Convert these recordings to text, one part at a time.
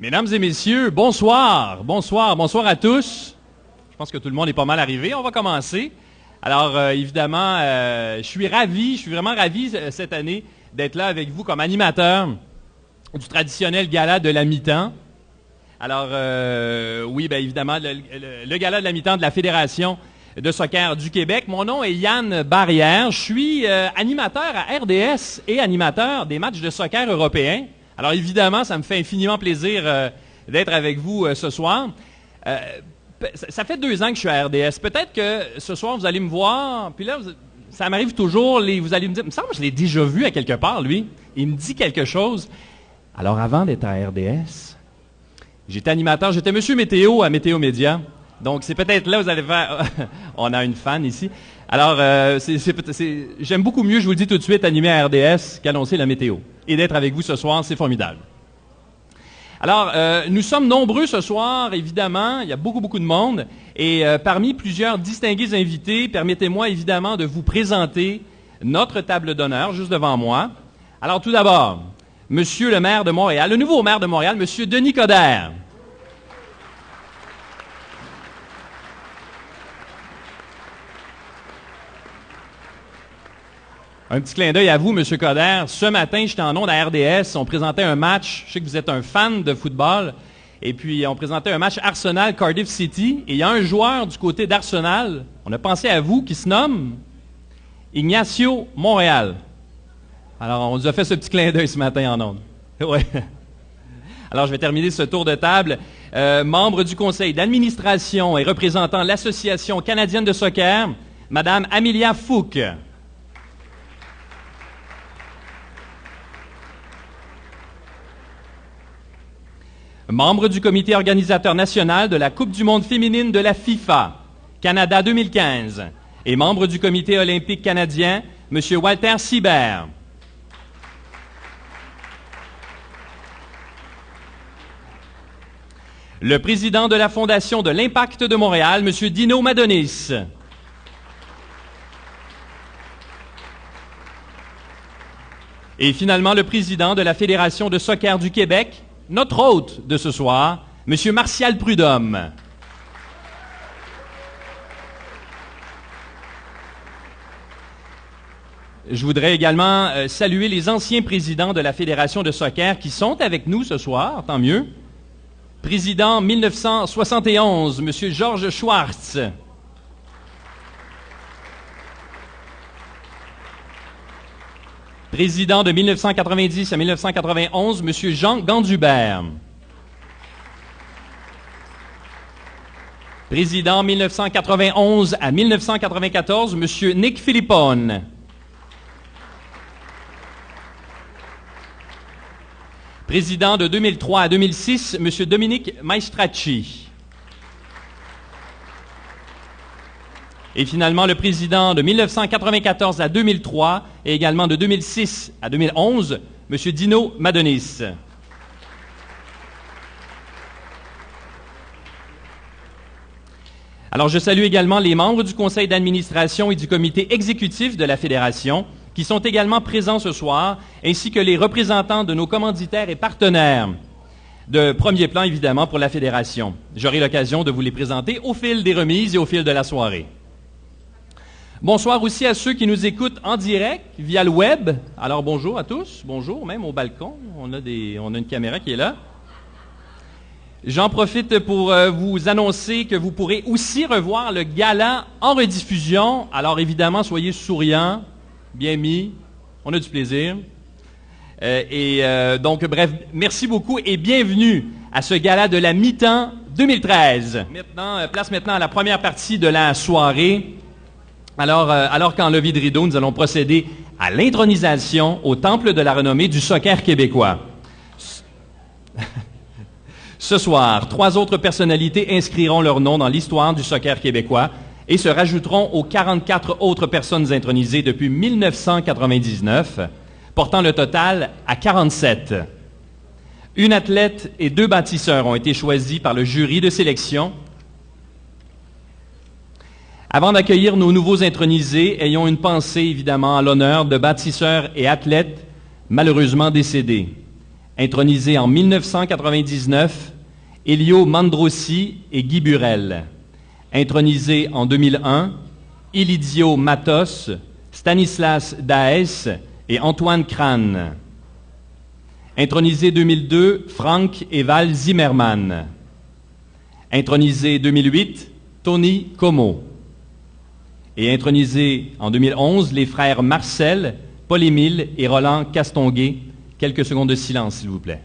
Mesdames et messieurs, bonsoir. Bonsoir à tous. Je pense que tout le monde est pas mal arrivé. On va commencer. Alors, évidemment, je suis vraiment ravi cette année d'être là avec vous comme animateur du traditionnel gala de la mi-temps. Alors, oui, bien évidemment, le gala de la mi-temps de la Fédération de soccer du Québec. Mon nom est Yann Barrière. Je suis animateur à RDS et animateur des matchs de soccer européens. Alors, évidemment, ça me fait infiniment plaisir d'être avec vous ce soir. Ça fait 2 ans que je suis à RDS. Peut-être que ce soir, vous allez me voir, puis là, ça m'arrive toujours, vous allez me dire, il me semble que je l'ai déjà vu à quelque part, lui. Il me dit quelque chose. Alors, avant d'être à RDS, j'étais animateur, j'étais Monsieur Météo à Météo Média. Donc, c'est peut-être là, vous allez faire... On a une fan ici. Alors, j'aime beaucoup mieux, je vous le dis tout de suite, animer à RDS qu'annoncer la météo. Et d'être avec vous ce soir, c'est formidable. Alors, nous sommes nombreux ce soir, évidemment. Il y a beaucoup de monde. Et parmi plusieurs distingués invités, permettez-moi évidemment de vous présenter notre table d'honneur juste devant moi. Alors, tout d'abord, Monsieur le maire de Montréal, le nouveau maire de Montréal, Monsieur Denis Coderre. Un petit clin d'œil à vous, M. Coderre. Ce matin, j'étais en ondes à RDS. On présentait un match. Je sais que vous êtes un fan de football. Et puis, on présentait un match Arsenal-Cardiff City. Et il y a un joueur du côté d'Arsenal, on a pensé à vous, qui se nomme Ignacio Montréal. Alors, on nous a fait ce petit clin d'œil ce matin en ondes. Ouais. Alors, je vais terminer ce tour de table. Membre du conseil d'administration et représentant l'Association canadienne de soccer, Mme Amelia Fouque. Membre du comité organisateur national de la Coupe du monde féminine de la FIFA, Canada 2015, et membre du comité olympique canadien, M. Walter Sibert. Le président de la Fondation de l'Impact de Montréal, M. Dino Madonis. Et finalement, le président de la Fédération de soccer du Québec, notre hôte de ce soir, M. Martial Prudhomme. Je voudrais également saluer les anciens présidents de la Fédération de soccer qui sont avec nous ce soir, tant mieux. Président 1971, M. Georges Schwartz. Président de 1990 à 1991, M. Jean Gandubert. Président 1991 à 1994, M. Nick Philippone. Président de 2003 à 2006, M. Dominique Maestracci. Et finalement, le président de 1994 à 2003 et également de 2006 à 2011, M. Dino Madonis. Alors, je salue également les membres du conseil d'administration et du comité exécutif de la Fédération qui sont également présents ce soir, ainsi que les représentants de nos commanditaires et partenaires de premier plan, évidemment, pour la Fédération. J'aurai l'occasion de vous les présenter au fil des remises et au fil de la soirée. Bonsoir aussi à ceux qui nous écoutent en direct via le web. Alors bonjour à tous, bonjour même au balcon. On a une caméra qui est là. J'en profite pour vous annoncer que vous pourrez aussi revoir le gala en rediffusion. Alors évidemment, soyez souriants, bien mis, on a du plaisir. Donc bref, merci beaucoup et bienvenue à ce gala de la mi-temps 2013. Place maintenant à la première partie de la soirée. Alors qu'en levée de rideau, nous allons procéder à l'intronisation au temple de la renommée du soccer québécois. Ce soir, 3 autres personnalités inscriront leur nom dans l'histoire du soccer québécois et se rajouteront aux 44 autres personnes intronisées depuis 1999, portant le total à 47. Une athlète et 2 bâtisseurs ont été choisis par le jury de sélection. Avant d'accueillir nos nouveaux intronisés, ayons une pensée évidemment à l'honneur de bâtisseurs et athlètes malheureusement décédés. Intronisés en 1999, Elio Mandrosi et Guy Burel. Intronisés en 2001, Ilidio Matos, Stanislas Daes et Antoine Crane. Intronisé 2002, Frank et Val Zimmermann. Intronisé 2008, Tony Como. Et intronisé en 2011, les frères Marcel, Paul-Émile et Roland Castonguay. Quelques secondes de silence, s'il vous plaît.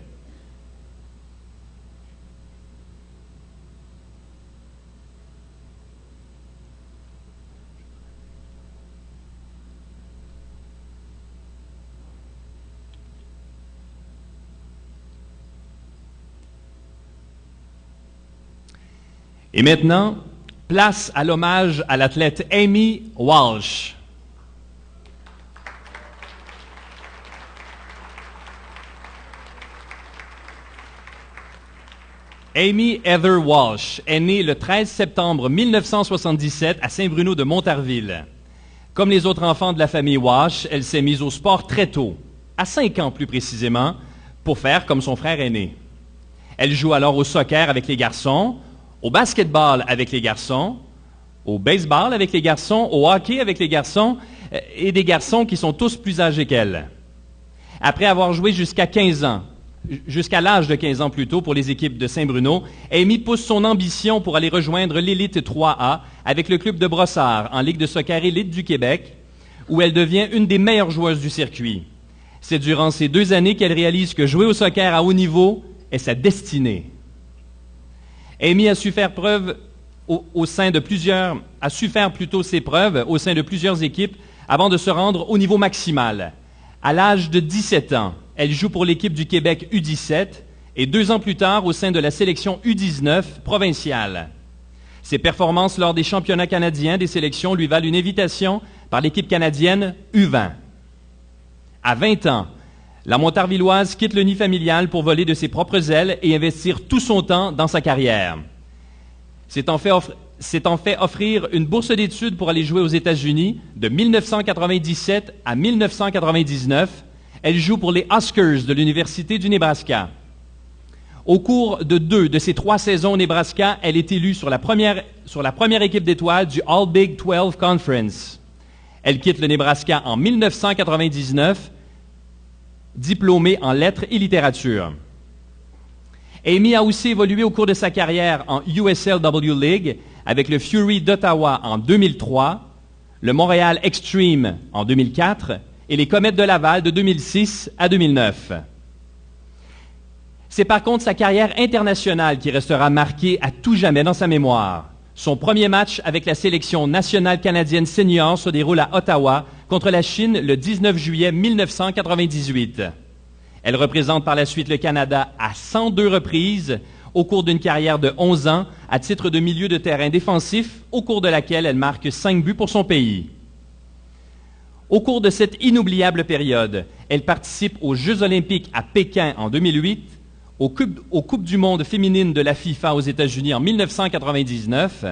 Et maintenant, place à l'hommage à l'athlète Amy Walsh. Amy Heather Walsh est née le 13 septembre 1977 à Saint-Bruno de Montarville. Comme les autres enfants de la famille Walsh, elle s'est mise au sport très tôt, à 5 ans plus précisément, pour faire comme son frère aîné. Elle joue alors au soccer avec les garçons, au basketball avec les garçons, au baseball avec les garçons, au hockey avec les garçons et des garçons qui sont tous plus âgés qu'elle. Après avoir joué jusqu'à l'âge de 15 ans plutôt pour les équipes de Saint-Bruno, Amy pousse son ambition pour aller rejoindre l'élite 3A avec le club de Brossard en Ligue de soccer élite du Québec, où elle devient une des meilleures joueuses du circuit. C'est durant ces 2 années qu'elle réalise que jouer au soccer à haut niveau est sa destinée. Amy a su faire preuve a su faire plutôt ses preuves au sein de plusieurs équipes avant de se rendre au niveau maximal. À l'âge de 17 ans, elle joue pour l'équipe du Québec U17 et 2 ans plus tard au sein de la sélection U19 provinciale. Ses performances lors des championnats canadiens des sélections lui valent une invitation par l'équipe canadienne U20. À 20 ans, la Montarvilloise quitte le nid familial pour voler de ses propres ailes et investir tout son temps dans sa carrière. C'est en fait offrir une bourse d'études pour aller jouer aux États-Unis de 1997 à 1999. Elle joue pour les Huskers de l'Université du Nebraska. Au cours de 2 de ses 3 saisons au Nebraska, elle est élue sur la première équipe d'étoiles du All Big 12 Conference. Elle quitte le Nebraska en 1999, diplômée en lettres et littérature. Amy a aussi évolué au cours de sa carrière en USLW League avec le Fury d'Ottawa en 2003, le Montréal Extreme en 2004 et les Comètes de Laval de 2006 à 2009. C'est par contre sa carrière internationale qui restera marquée à tout jamais dans sa mémoire. Son premier match avec la sélection nationale canadienne senior se déroule à Ottawa contre la Chine le 19 juillet 1998. Elle représente par la suite le Canada à 102 reprises au cours d'une carrière de 11 ans à titre de milieu de terrain défensif, au cours de laquelle elle marque 5 buts pour son pays. Au cours de cette inoubliable période, elle participe aux Jeux olympiques à Pékin en 2008, aux Coupes du monde féminines de la FIFA aux États-Unis en 1999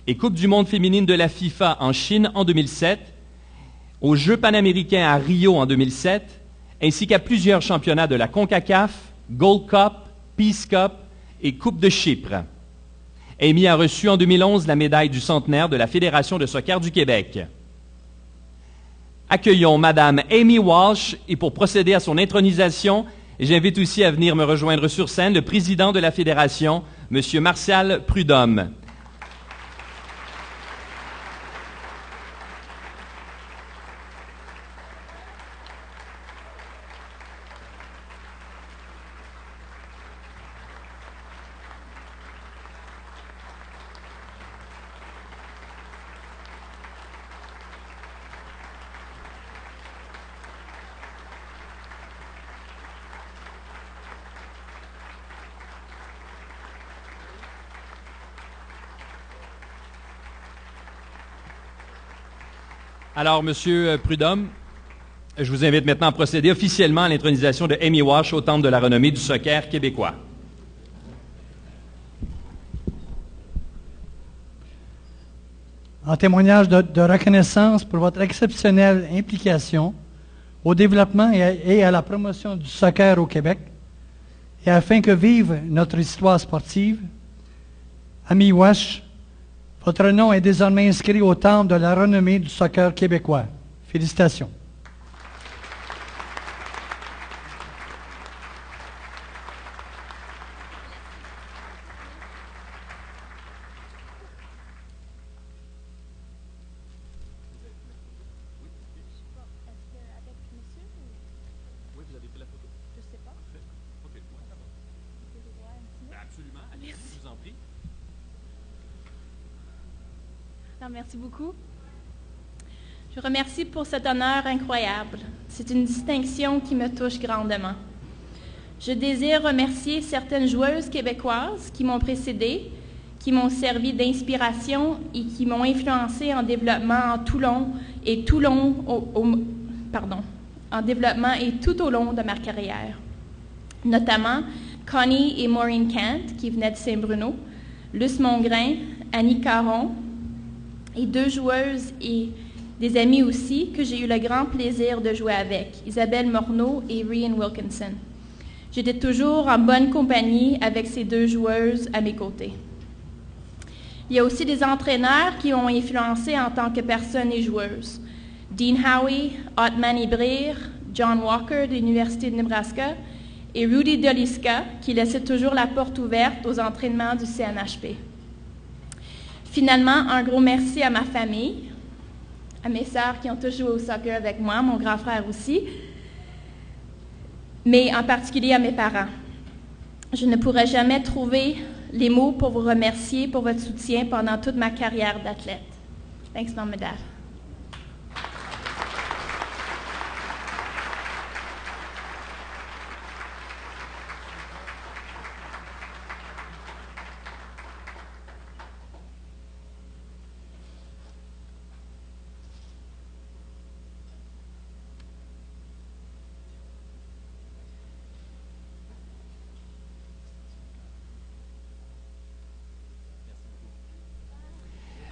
et Coupe du monde féminine de la FIFA en Chine en 2007, aux Jeux panaméricains à Rio en 2007, ainsi qu'à plusieurs championnats de la CONCACAF, Gold Cup, Peace Cup et Coupe de Chypre. Amy a reçu en 2011 la médaille du centenaire de la Fédération de soccer du Québec. Accueillons Madame Amy Walsh et pour procéder à son intronisation, j'invite aussi à venir me rejoindre sur scène le président de la Fédération, M. Martial Prudhomme. Alors, Monsieur Prudhomme, je vous invite maintenant à procéder officiellement à l'intronisation de Amy Walsh au Temple de la renommée du soccer québécois. En témoignage de reconnaissance pour votre exceptionnelle implication au développement et à la promotion du soccer au Québec, et afin que vive notre histoire sportive, Ami Wesh, votre nom est désormais inscrit au temple de la renommée du soccer québécois. Félicitations. Merci beaucoup. Je remercie pour cet honneur incroyable. C'est une distinction qui me touche grandement. Je désire remercier certaines joueuses québécoises qui m'ont précédée, qui m'ont servi d'inspiration et qui m'ont influencé en développement en développement et tout au long de ma carrière. Notamment Connie et Maureen Kent, qui venaient de Saint-Bruno, Luce Mongrain, Annie Caron, et deux joueuses et des amis aussi que j'ai eu le grand plaisir de jouer avec, Isabelle Morneau et Ryan Wilkinson. J'étais toujours en bonne compagnie avec ces deux joueuses à mes côtés. Il y a aussi des entraîneurs qui ont influencé en tant que personne et joueuse. Dean Howie, Ottman Ibrir, John Walker de l'Université de Nebraska et Rudy Doliska qui laissait toujours la porte ouverte aux entraînements du CNHP. Finalement, un gros merci à ma famille, à mes sœurs qui ont tous joué au soccer avec moi, mon grand frère aussi, mais en particulier à mes parents. Je ne pourrais jamais trouver les mots pour vous remercier pour votre soutien pendant toute ma carrière d'athlète. Thanks, Mom and Dad.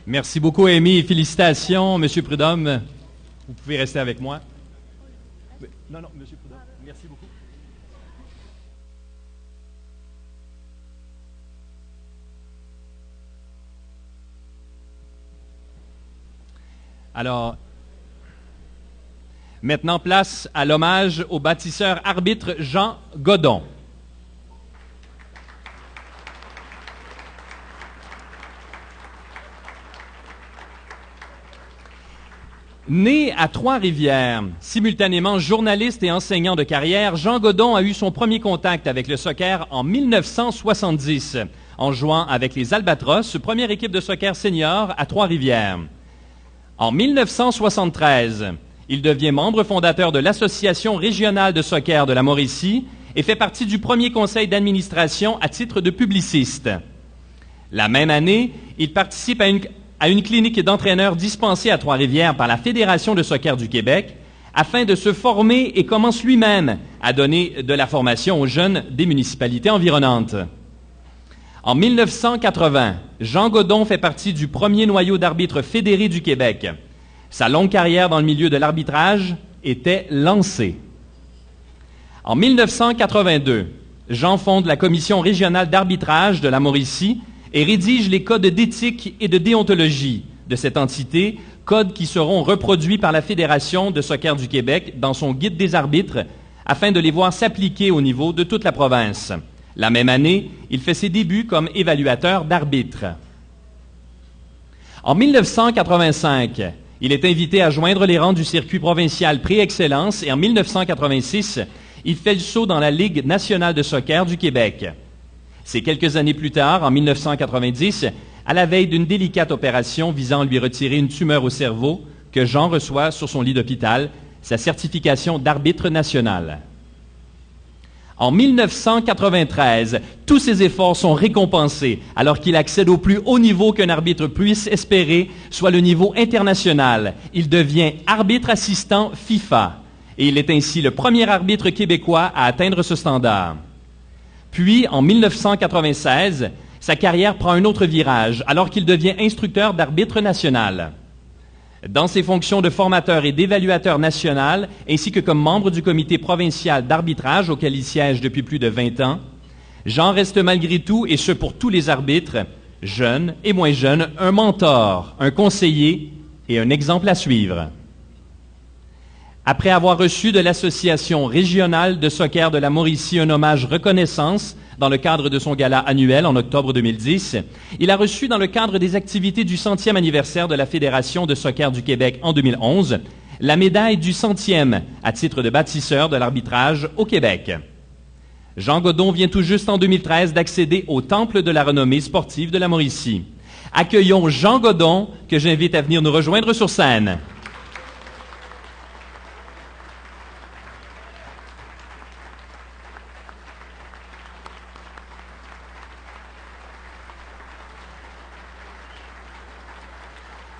Merci beaucoup, Amy. Félicitations, M. Prudhomme. Vous pouvez rester avec moi. Non, M. Prudhomme, merci beaucoup. Alors, maintenant, place à l'hommage au bâtisseur arbitre Jean Godon. Né à Trois-Rivières, simultanément journaliste et enseignant de carrière, Jean Godon a eu son premier contact avec le soccer en 1970, en jouant avec les Albatros, première équipe de soccer senior à Trois-Rivières. En 1973, il devient membre fondateur de l'Association régionale de soccer de la Mauricie et fait partie du premier conseil d'administration à titre de publiciste. La même année, il participe à une clinique d'entraîneurs dispensée à Trois-Rivières par la Fédération de soccer du Québec afin de se former et commence lui-même à donner de la formation aux jeunes des municipalités environnantes. En 1980, Jean Godon fait partie du premier noyau d'arbitres fédérés du Québec. Sa longue carrière dans le milieu de l'arbitrage était lancée. En 1982, Jean fonde la Commission régionale d'arbitrage de la Mauricie et rédige les codes d'éthique et de déontologie de cette entité, codes qui seront reproduits par la Fédération de soccer du Québec dans son guide des arbitres, afin de les voir s'appliquer au niveau de toute la province. La même année, il fait ses débuts comme évaluateur d'arbitres. En 1985, il est invité à joindre les rangs du circuit provincial Pré-Excellence et en 1986, il fait le saut dans la Ligue nationale de soccer du Québec. C'est quelques années plus tard, en 1990, à la veille d'une délicate opération visant à lui retirer une tumeur au cerveau, que Jean reçoit sur son lit d'hôpital sa certification d'arbitre national. En 1993, tous ses efforts sont récompensés alors qu'il accède au plus haut niveau qu'un arbitre puisse espérer, soit le niveau international. Il devient arbitre assistant FIFA et il est ainsi le premier arbitre québécois à atteindre ce standard. Puis, en 1996, sa carrière prend un autre virage alors qu'il devient instructeur d'arbitre national. Dans ses fonctions de formateur et d'évaluateur national, ainsi que comme membre du comité provincial d'arbitrage auquel il siège depuis plus de 20 ans, Jean reste malgré tout, et ce pour tous les arbitres, jeunes et moins jeunes, un mentor, un conseiller et un exemple à suivre. Après avoir reçu de l'Association régionale de soccer de la Mauricie un hommage reconnaissance dans le cadre de son gala annuel en octobre 2010, il a reçu dans le cadre des activités du 100e anniversaire de la Fédération de soccer du Québec en 2011 la médaille du 100e à titre de bâtisseur de l'arbitrage au Québec. Jean Godon vient tout juste en 2013 d'accéder au Temple de la renommée sportive de la Mauricie. Accueillons Jean Godon, que j'invite à venir nous rejoindre sur scène.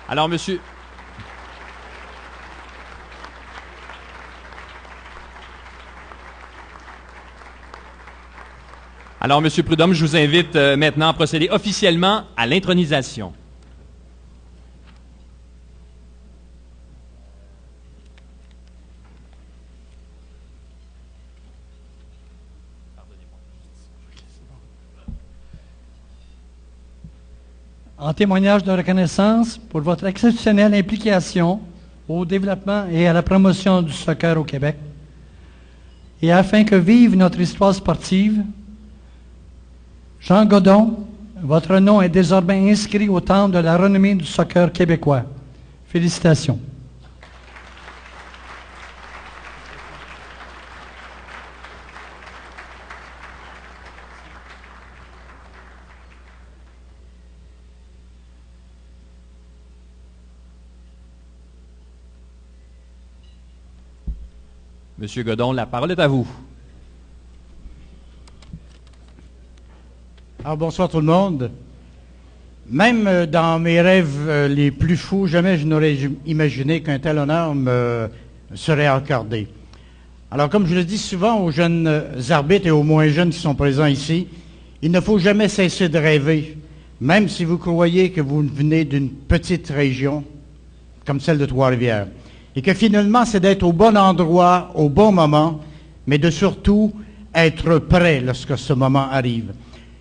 Alors, monsieur... Alors, Monsieur Prudhomme, je vous invite maintenant à procéder officiellement à l'intronisation. En témoignage de reconnaissance pour votre exceptionnelle implication au développement et à la promotion du soccer au Québec, et afin que vive notre histoire sportive, Jean Godon, votre nom est désormais inscrit au Temple de la renommée du soccer québécois. Félicitations. Monsieur Godon, la parole est à vous. Alors, bonsoir tout le monde. Même dans mes rêves les plus fous, jamais je n'aurais imaginé qu'un tel honneur me serait accordé. Alors, comme je le dis souvent aux jeunes arbitres et aux moins jeunes qui sont présents ici, il ne faut jamais cesser de rêver, même si vous croyez que vous venez d'une petite région, comme celle de Trois-Rivières. Et que finalement, c'est d'être au bon endroit, au bon moment, mais de surtout être prêt lorsque ce moment arrive.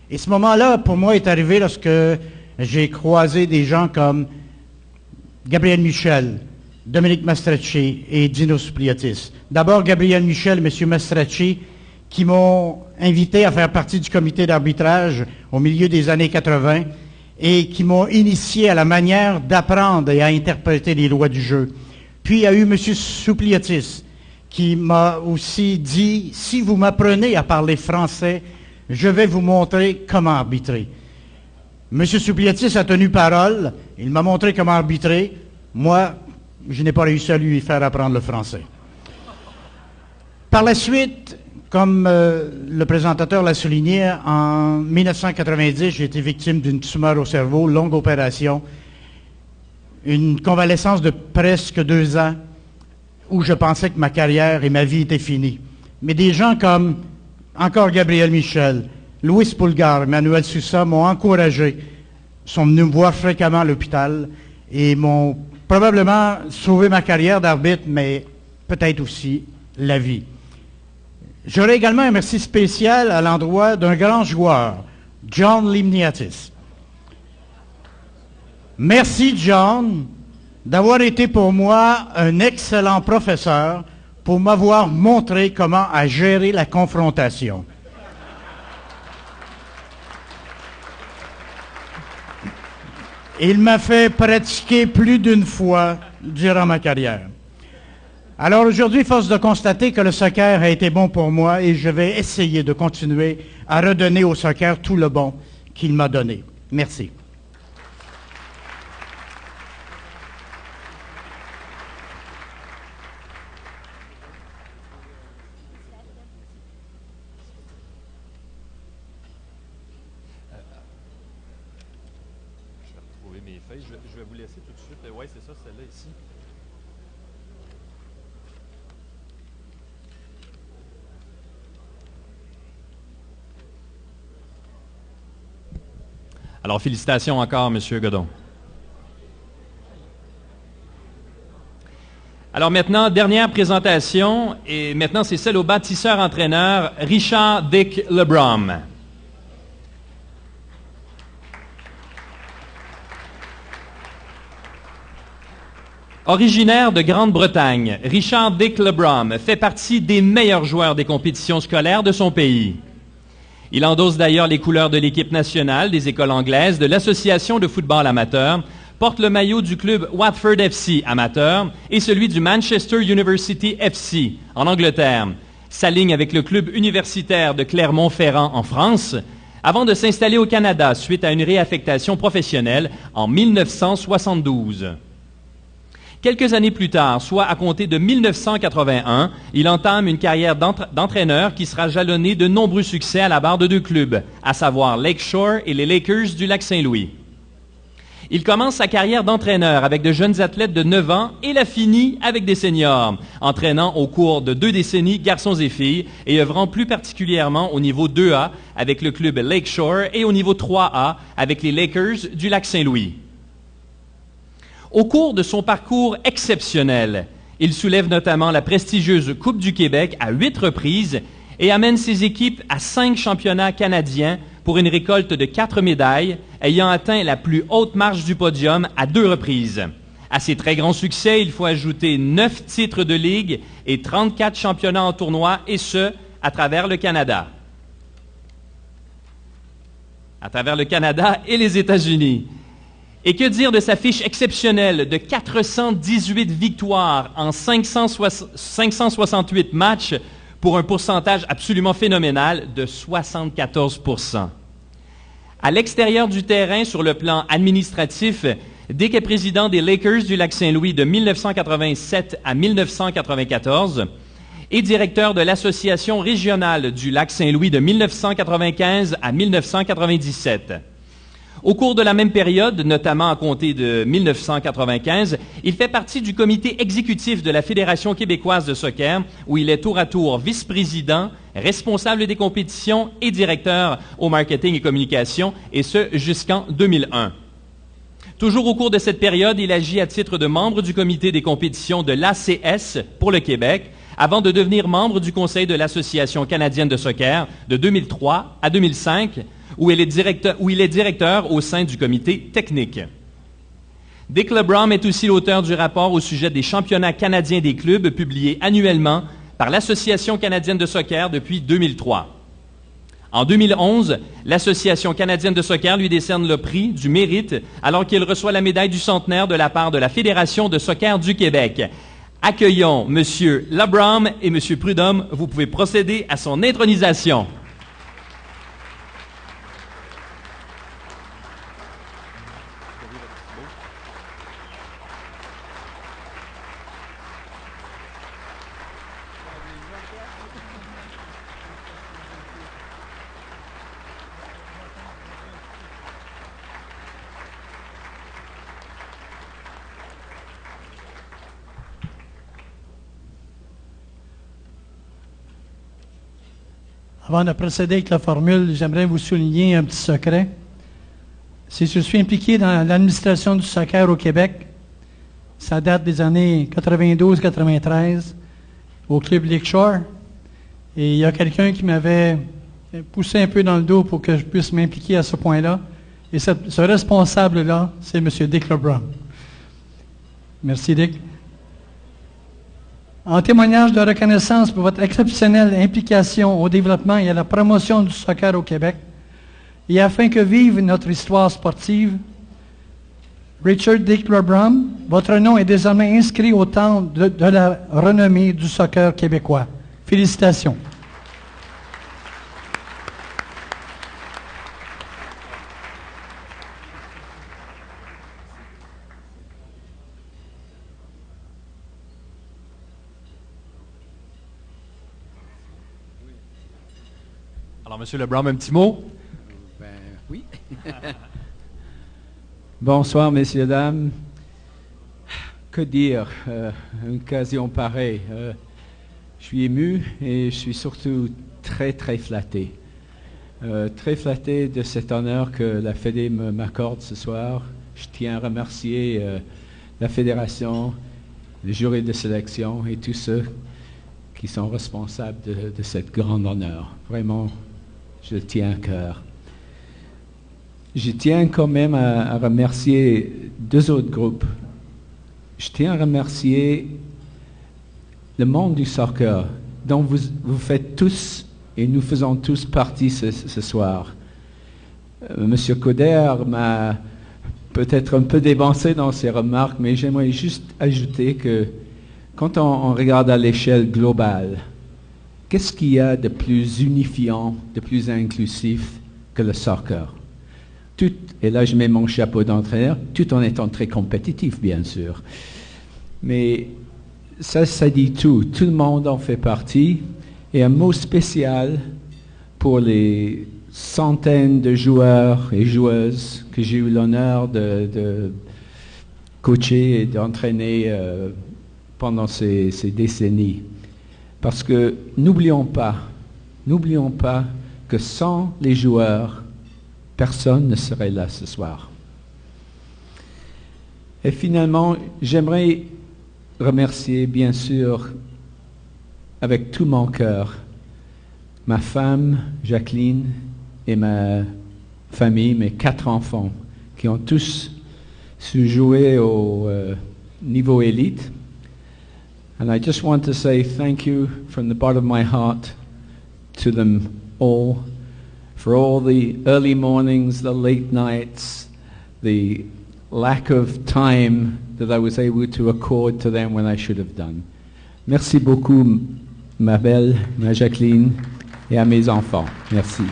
Et ce moment-là, pour moi, est arrivé lorsque j'ai croisé des gens comme Gabriel Michel, Dominique Mastracci et Dino Supliotis. D'abord, Gabriel Michel et M. Mastracci, qui m'ont invité à faire partie du comité d'arbitrage au milieu des années 80 et qui m'ont initié à la manière d'apprendre et à interpréter les lois du jeu. Puis il y a eu M. Supliotis, qui m'a aussi dit, si vous m'apprenez à parler français, je vais vous montrer comment arbitrer. M. Supliotis a tenu parole, il m'a montré comment arbitrer. Moi, je n'ai pas réussi à lui faire apprendre le français. Par la suite, comme le présentateur l'a souligné, en 1990, j'ai été victime d'une tumeur au cerveau, longue opération, une convalescence de presque 2 ans où je pensais que ma carrière et ma vie étaient finies. Mais des gens comme encore Gabriel Michel, Louis Poulgar, Emmanuel Sousa m'ont encouragé, sont venus me voir fréquemment à l'hôpital et m'ont probablement sauvé ma carrière d'arbitre, mais peut-être aussi la vie. J'aurais également un merci spécial à l'endroit d'un grand joueur, John Limniatis. Merci, John, d'avoir été pour moi un excellent professeur pour m'avoir montré comment à gérer la confrontation. Il m'a fait pratiquer plus d'une fois durant ma carrière. Alors aujourd'hui, force de constater que le soccer a été bon pour moi et je vais essayer de continuer à redonner au soccer tout le bon qu'il m'a donné. Merci. Je vais vous laisser tout de suite. Oui, c'est ça, celle-là ici. Alors, félicitations encore, M. Godon. Alors maintenant, dernière présentation, et maintenant c'est celle au bâtisseur-entraîneur Richard Dick Lebrum. Originaire de Grande-Bretagne, Richard Dick LeBrum fait partie des meilleurs joueurs des compétitions scolaires de son pays. Il endosse d'ailleurs les couleurs de l'équipe nationale des écoles anglaises de l'Association de football amateur, porte le maillot du club Watford FC amateur et celui du Manchester University FC en Angleterre, s'aligne avec le club universitaire de Clermont-Ferrand en France, avant de s'installer au Canada suite à une réaffectation professionnelle en 1972. Quelques années plus tard, soit à compter de 1981, il entame une carrière d'entraîneur qui sera jalonnée de nombreux succès à la barre de deux clubs, à savoir Lakeshore et les Lakers du Lac-Saint-Louis. Il commence sa carrière d'entraîneur avec de jeunes athlètes de 9 ans et la finit avec des seniors, entraînant au cours de 2 décennies garçons et filles et œuvrant plus particulièrement au niveau 2A avec le club Lakeshore et au niveau 3A avec les Lakers du Lac-Saint-Louis. Au cours de son parcours exceptionnel, il soulève notamment la prestigieuse Coupe du Québec à 8 reprises et amène ses équipes à 5 championnats canadiens pour une récolte de 4 médailles, ayant atteint la plus haute marche du podium à 2 reprises. À ses très grands succès, il faut ajouter 9 titres de ligue et 34 championnats en tournoi, et ce, à travers le Canada. À travers le Canada et les États-Unis. Et que dire de sa fiche exceptionnelle de 418 victoires en 568 matchs pour un pourcentage absolument phénoménal de 74%. À l'extérieur du terrain, sur le plan administratif, Dick est président des Lakers du Lac-Saint-Louis de 1987 à 1994 et directeur de l'Association régionale du Lac-Saint-Louis de 1995 à 1997. Au cours de la même période, notamment à compter de 1995, il fait partie du comité exécutif de la Fédération québécoise de soccer, où il est tour à tour vice-président, responsable des compétitions et directeur au marketing et communication, et ce jusqu'en 2001. Toujours au cours de cette période, il agit à titre de membre du comité des compétitions de l'ACS pour le Québec, avant de devenir membre du conseil de l'Association canadienne de soccer de 2003 à 2005, où il est directeur au sein du comité technique. Dick LeBrum est aussi l'auteur du rapport au sujet des championnats canadiens des clubs publié annuellement par l'Association canadienne de soccer depuis 2003. En 2011, l'Association canadienne de soccer lui décerne le prix du mérite alors qu'il reçoit la médaille du centenaire de la part de la Fédération de soccer du Québec. Accueillons M. LeBrum et M. Prudhomme. Vous pouvez procéder à son intronisation. Avant de procéder avec la formule, j'aimerais vous souligner un petit secret. Si je suis impliqué dans l'administration du soccer au Québec, ça date des années 92-93 au club Lakeshore. Et il y a quelqu'un qui m'avait poussé un peu dans le dos pour que je puisse m'impliquer à ce point-là. Et ce responsable-là, c'est M. Dick LeBrum. Merci, Dick. En témoignage de reconnaissance pour votre exceptionnelle implication au développement et à la promotion du soccer au Québec, et afin que vive notre histoire sportive, Richard Dick LeBrum, votre nom est désormais inscrit au temple de la renommée du soccer québécois. Félicitations. Alors, M. LeBrum, un petit mot? Ben, oui. Bonsoir, messieurs, dames. Que dire, une occasion pareille. Je suis ému et je suis surtout très, très flatté. Très flatté de cet honneur que la Fédé m'accorde ce soir. Je tiens à remercier la Fédération, le jury de sélection et tous ceux qui sont responsables de cet grand honneur. Vraiment, je le tiens à cœur. Je tiens quand même à remercier deux autres groupes je tiens à remercier le monde du soccer dont vous faites tous et nous faisons tous partie ce soir. Monsieur Coder m'a peut-être un peu dévancé dans ses remarques, mais j'aimerais juste ajouter que quand on regarde à l'échelle globale, qu'est-ce qu'il y a de plus unifiant, de plus inclusif que le soccer? Tout, et là je mets mon chapeau d'entraîneur, tout en étant très compétitif bien sûr. Mais ça dit tout. Tout le monde en fait partie. Et un mot spécial pour les centaines de joueurs et joueuses que j'ai eu l'honneur de coacher et d'entraîner pendant ces décennies. Parce que n'oublions pas que sans les joueurs, personne ne serait là ce soir. Et finalement, j'aimerais remercier, bien sûr, avec tout mon cœur, ma femme, Jacqueline, et ma famille, mes 4 enfants, qui ont tous su jouer au niveau élite. And I just want to say thank you from the bottom of my heart to them all for all the early mornings, the late nights, the lack of time that I was able to accord to them when I should have done. Merci beaucoup, ma belle, ma Jacqueline, et à mes enfants. Merci.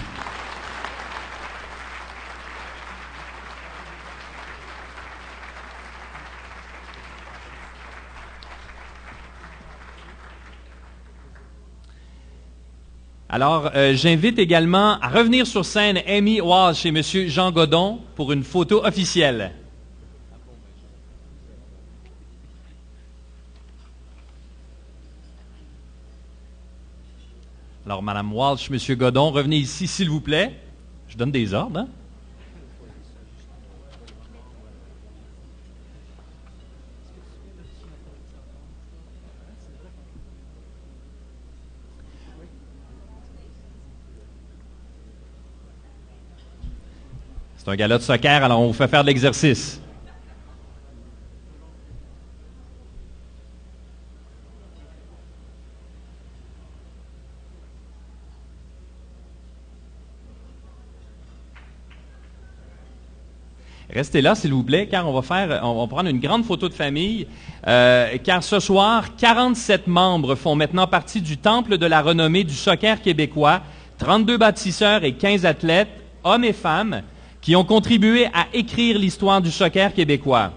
Alors, j'invite également à revenir sur scène Amy Walsh et M. Jean Godon pour une photo officielle. Alors, Mme Walsh, M. Godon, revenez ici, s'il vous plaît. Je donne des ordres, hein? C'est un gala de soccer, alors on vous fait faire de l'exercice. Restez là, s'il vous plaît, car on va prendre une grande photo de famille, car ce soir, 47 membres font maintenant partie du Temple de la renommée du soccer québécois, 32 bâtisseurs et 15 athlètes, hommes et femmes, qui ont contribué à écrire l'histoire du soccer québécois.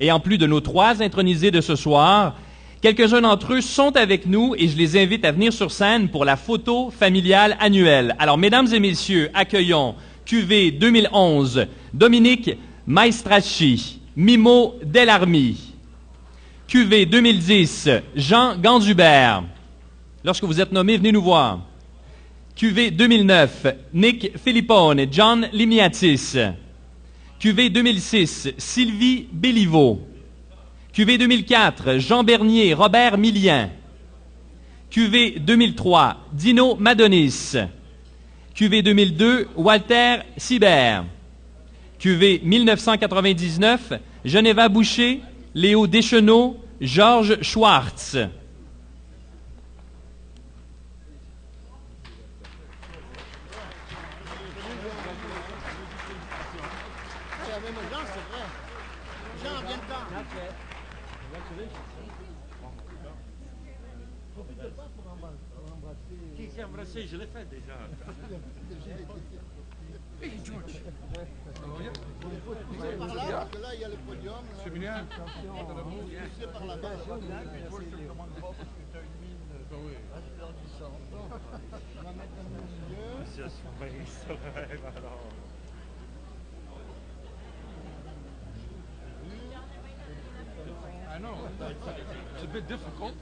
Et en plus de nos 3 intronisés de ce soir, quelques-uns d'entre eux sont avec nous et je les invite à venir sur scène pour la photo familiale annuelle. Alors, mesdames et messieurs, accueillons QV 2011, Dominique Maestracci, Mimo Delarmy. QV 2010, Jean Gandubert. Lorsque vous êtes nommés, venez nous voir. QV 2009, Nick Filippone, John Limiatis. QV 2006, Sylvie Béliveau. QV 2004, Jean Bernier, Robert Millien. QV 2003, Dino Madonis. QV 2002, Walter Sibert. QV 1999, Geneva Boucher, Léo Deschenaux, Georges Schwartz. Je l'ai fait déjà. Par là, parce que là, il y a le podium. C'est bien. C'est par là-bas. On va mettre un milieu. I know. It's a bit difficult.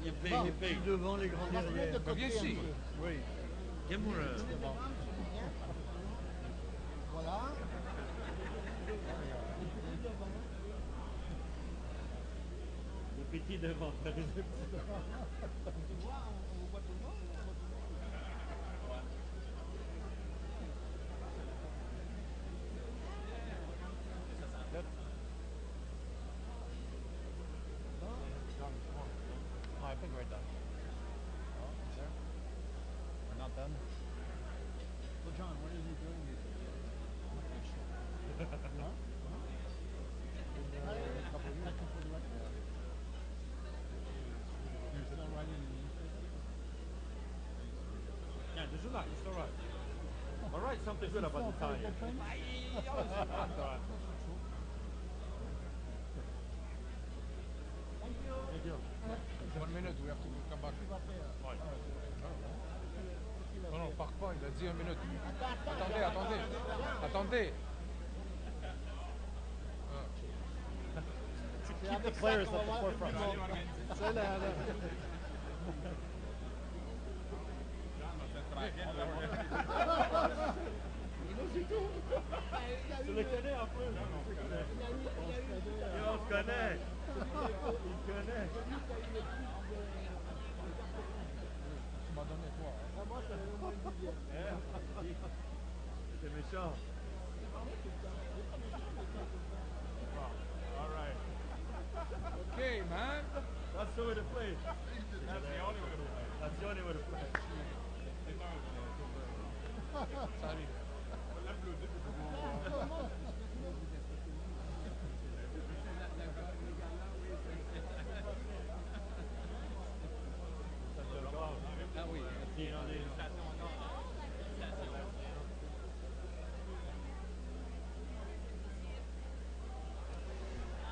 Devant les grands derrière. Viens ici. Oui. Voilà. Le petit devant. think we're done. We're not done. Well, John, what is he doing these days? Yeah, this is not. It's all right. All right, something good about the time. Thank you. 1 minute, we have to come back. Non, non, part pas, il a dit 1 minute. Attendez. Keep the players at the forefront. Tu le connais en plus. On se connaît. Il connaît. Tu m'as donné quoi? C'est méchant. All right. Okay, man. That's the way to play. That's the only way to play. That's the only way to play. Salut.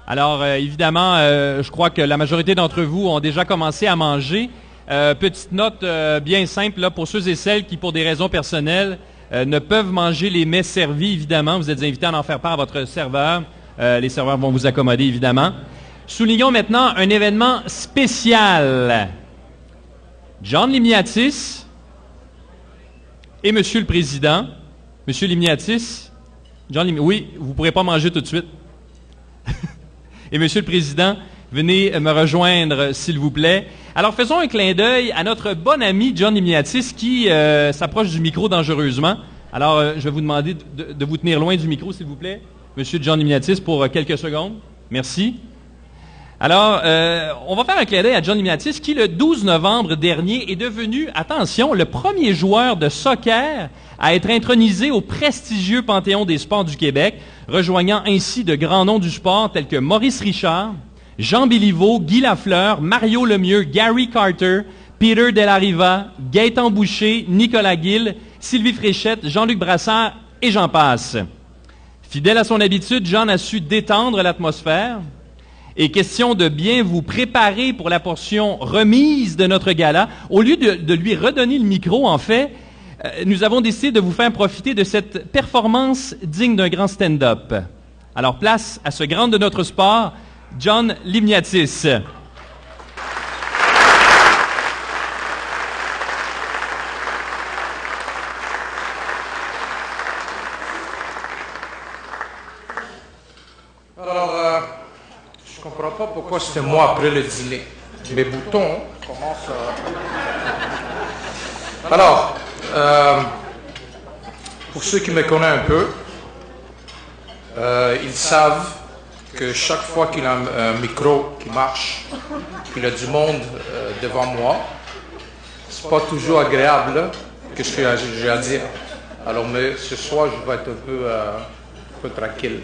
Alors, évidemment, je crois que la majorité d'entre vous ont déjà commencé à manger. Petite note bien simple là, pour ceux et celles qui, pour des raisons personnelles, ne peuvent manger les mets servis, évidemment. Vous êtes invités à en faire part à votre serveur. Les serveurs vont vous accommoder, évidemment. Soulignons maintenant un événement spécial. John Limiatis et Monsieur le Président. Monsieur Limiatis, oui, vous ne pourrez pas manger tout de suite. Et Monsieur le Président, venez me rejoindre, s'il vous plaît. Alors, faisons un clin d'œil à notre bon ami John Limiatis qui s'approche du micro dangereusement. Alors, je vais vous demander de vous tenir loin du micro, s'il vous plaît. Monsieur John Limiatis, pour quelques secondes. Merci. Alors, on va faire un clin d'œil à John Limiatis qui, le 12 novembre dernier, est devenu, attention, le premier joueur de soccer à être intronisé au prestigieux Panthéon des sports du Québec, rejoignant ainsi de grands noms du sport tels que Maurice Richard, Jean Béliveau, Guy Lafleur, Mario Lemieux, Gary Carter, Peter Delariva, Gaëtan Boucher, Nicolas Gill, Sylvie Fréchette, Jean-Luc Brassard et j'en passe. Fidèle à son habitude, John a su détendre l'atmosphère. Et question de bien vous préparer pour la portion remise de notre gala, au lieu de lui redonner le micro, en fait, nous avons décidé de vous faire profiter de cette performance digne d'un grand stand-up. Alors, place à ce grand de notre sport, John Limiatis. Alors, je comprends pas pourquoi c'était moi après le dîner. Mes boutons commencent à... Alors, pour ceux qui me connaissent un peu, ils savent que chaque fois qu'il a un micro qui marche, qu'il a du monde devant moi, c'est pas toujours agréable que ce que j'ai à dire. Alors, mais ce soir, je vais être un peu tranquille.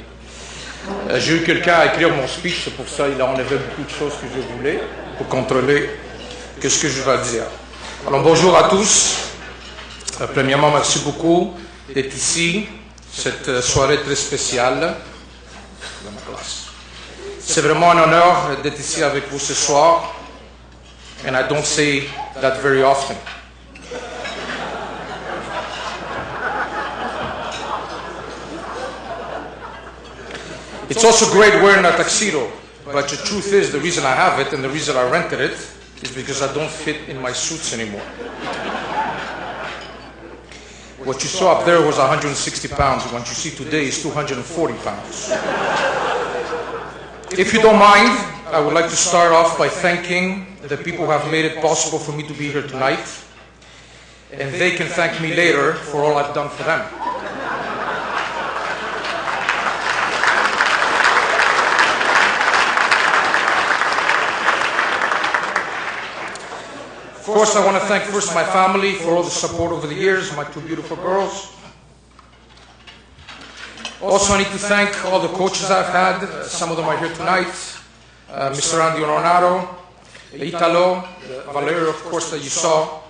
J'ai eu quelqu'un à écrire mon speech, c'est pour ça qu'il a enlevé beaucoup de choses que je voulais pour contrôler ce que je vais dire. Alors bonjour à tous. Premièrement, merci beaucoup d'être ici, cette soirée très spéciale. C'est vraiment un honneur d'être ici avec vous ce soir. And I don't say that very often. It's also great wearing a tuxedo, but the truth is the reason I have it and the reason I rented it is because I don't fit in my suits anymore. What you saw up there was 160 pounds. What you see today is 240 pounds. If you don't mind, I would like to start off by thanking the people who have made it possible for me to be here tonight. And they can thank me later for all I've done for them. course, I want to thank first my family for all the support over the years, my two beautiful girls. Also, I need to thank all the coaches I've had. Some of them are here tonight. Mr. Andy Ononato, Italo, Valerio, of course, that you saw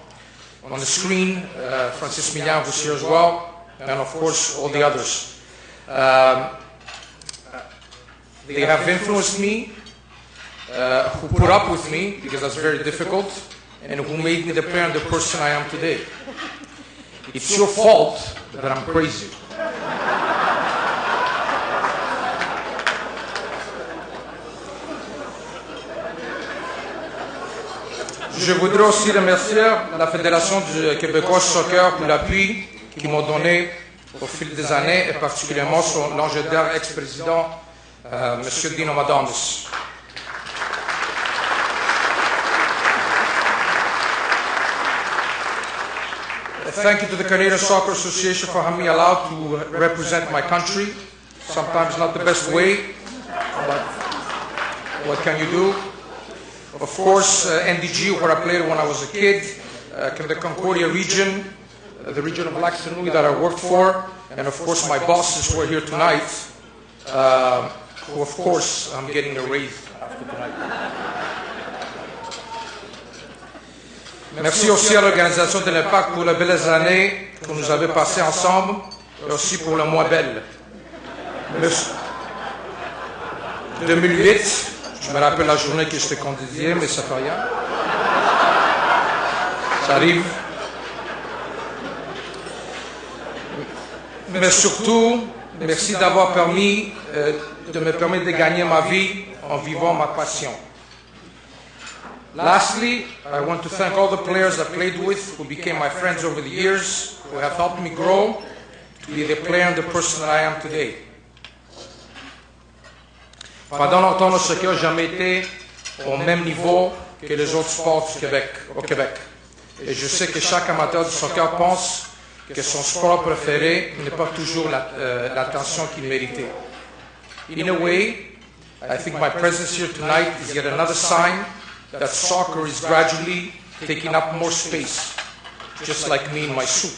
on the screen, Francis Millan, who's here as well, and of course, all the others. They have influenced me, who put up with me, because that's very difficult, and who made me the player and the person I am today. It's your fault that I'm crazy. Je voudrais aussi remercier la Fédération du Québécois Soccer pour l'appui qu'ils m'ont donné au fil des années, et particulièrement son légendaire ex-président, M. Dino Madamis. Thank you to the Canadian Soccer Association for having me allowed to represent my country. Sometimes not the best way, but what can you do? Of course, NDG, where I played when I was a kid, the Concordia region, the region of Lac Saint Louis that I worked for, and of course my bosses who are here tonight, who of course I'm getting a raise after tonight. Merci aussi à l'organisation de l'Impact pour les belles années que nous avons passées ensemble, et aussi pour le moins belle. 2008, je me rappelle la journée que j'étais candidat, mais ça fait rien. Ça arrive. Mais surtout, merci d'avoir permis de me permettre de gagner ma vie en vivant ma passion. Lastly, I want to thank all the players I played with who became my friends over the years, who have helped me grow to be the player and the person that I am today. Pendant longtemps, le soccer n'a jamais été au même niveau que les autres sports au Québec. Et je sais que chaque amateur du soccer pense que son sport préféré n'est pas toujours l'attention qu'il méritait. In a way, I think my presence here tonight is yet another sign that soccer is gradually taking up more space, just like me in my suit.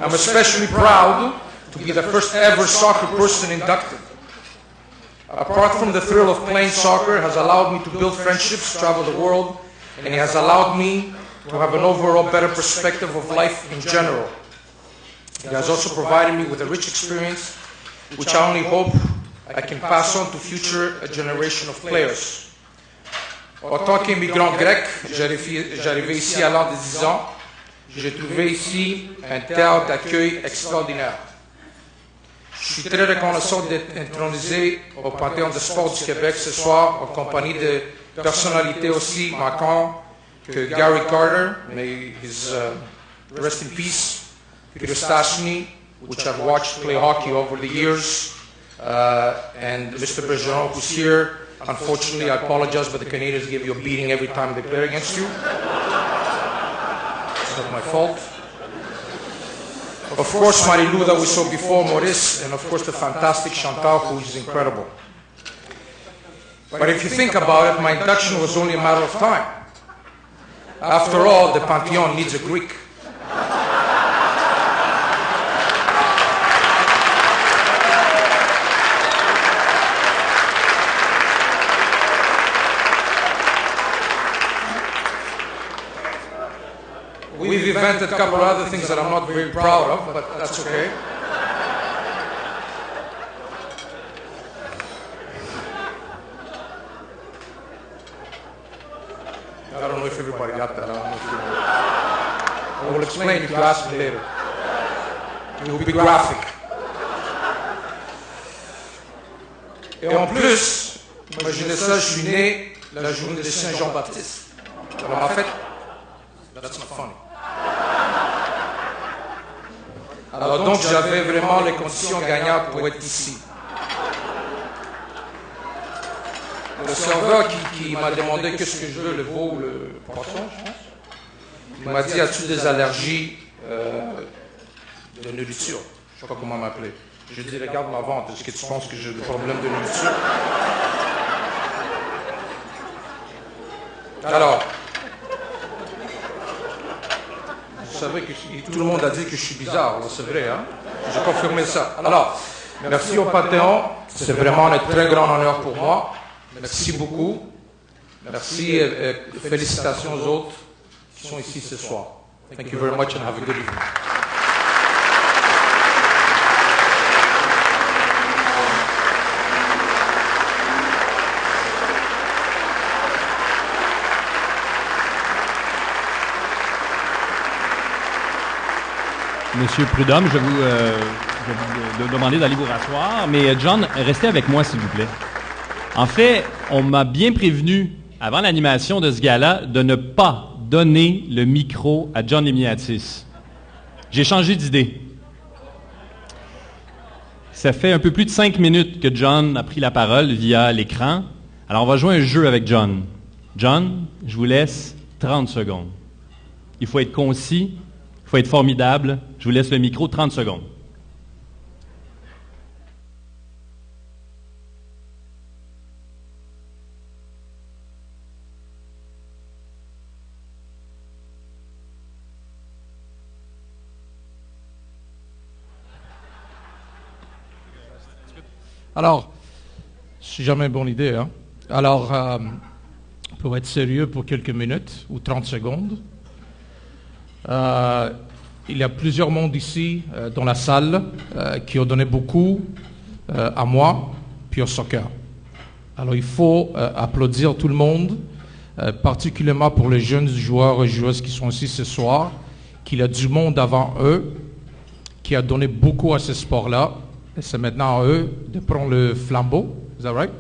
I'm especially proud to be the first ever soccer person inducted. Apart from the thrill of playing soccer, it has allowed me to build friendships, travel the world, and it has allowed me to have an overall better perspective of life in general. It has also provided me with a rich experience, which I only hope I can pass on to future generation of players. En tant qu'immigrant grec, j'arrivais ici à l'âge de 10 ans. J'ai trouvé ici un terre d'accueil extraordinaire. Je suis très reconnaissant d'être intronisé au Panthéon de sport du Québec ce soir en compagnie de personnalités aussi marquantes que Gary Carter, may his rest in peace, Peter Stastny, which I've watched play hockey over the years, and Mr. Bergeron, who's here. Unfortunately, I apologize, but the Canadians give you a beating every time they play against you. It's not my fault. Of course, Marie-Lou that we saw before, Maurice, and of course the fantastic Chantal, who is incredible. But if you think about it, my induction was only a matter of time. After all, the Pantheon needs a Greek. We've invented a couple of other things that I'm not very proud of, but that's okay. I don't know if everybody got that. I don't know if you know. I will explain if you ask me later. It will be graphic. Et en plus, imaginez ça, je suis né la journée de Saint-Jean-Baptiste. Alors en fait, that's not funny. Alors donc j'avais vraiment les conditions gagnantes pour être ici. Le serveur qui m'a demandé qu'est-ce que je veux, le veau ou le poisson, je pense. Il m'a dit, as-tu des allergies de nourriture? Je ne sais pas comment m'appeler. Je dis, regarde ma ventre, est-ce que tu penses que j'ai des problèmes de nourriture? Alors, vous savez que tout le monde a dit que je suis bizarre, c'est vrai, hein? J'ai confirmé ça. Alors, merci au Panthéon, c'est vraiment un très grand honneur pour moi. Merci beaucoup. Merci et félicitations aux autres qui sont ici ce soir. Thank you very much and have a good evening. Monsieur Prudhomme, je vais vous demander d'aller vous rasseoir, mais John, restez avec moi, s'il vous plaît. En fait, on m'a bien prévenu, avant l'animation de ce gala, de ne pas donner le micro à John Limiatis. J'ai changé d'idée. Ça fait un peu plus de 5 minutes que John a pris la parole via l'écran. Alors, on va jouer un jeu avec John. John, je vous laisse 30 secondes. Il faut être concis. Il faut être formidable. Je vous laisse le micro, 30 secondes. Alors, c'est jamais une bonne idée, hein? Alors, pour être sérieux pour quelques minutes ou 30 secondes, il y a plusieurs mondes ici dans la salle qui ont donné beaucoup à moi puis au soccer. Alors il faut applaudir tout le monde, particulièrement pour les jeunes joueurs et joueuses qui sont ici ce soir, qu'il y a du monde avant eux qui a donné beaucoup à ce sport-là. Et c'est maintenant à eux de prendre le flambeau, is that right?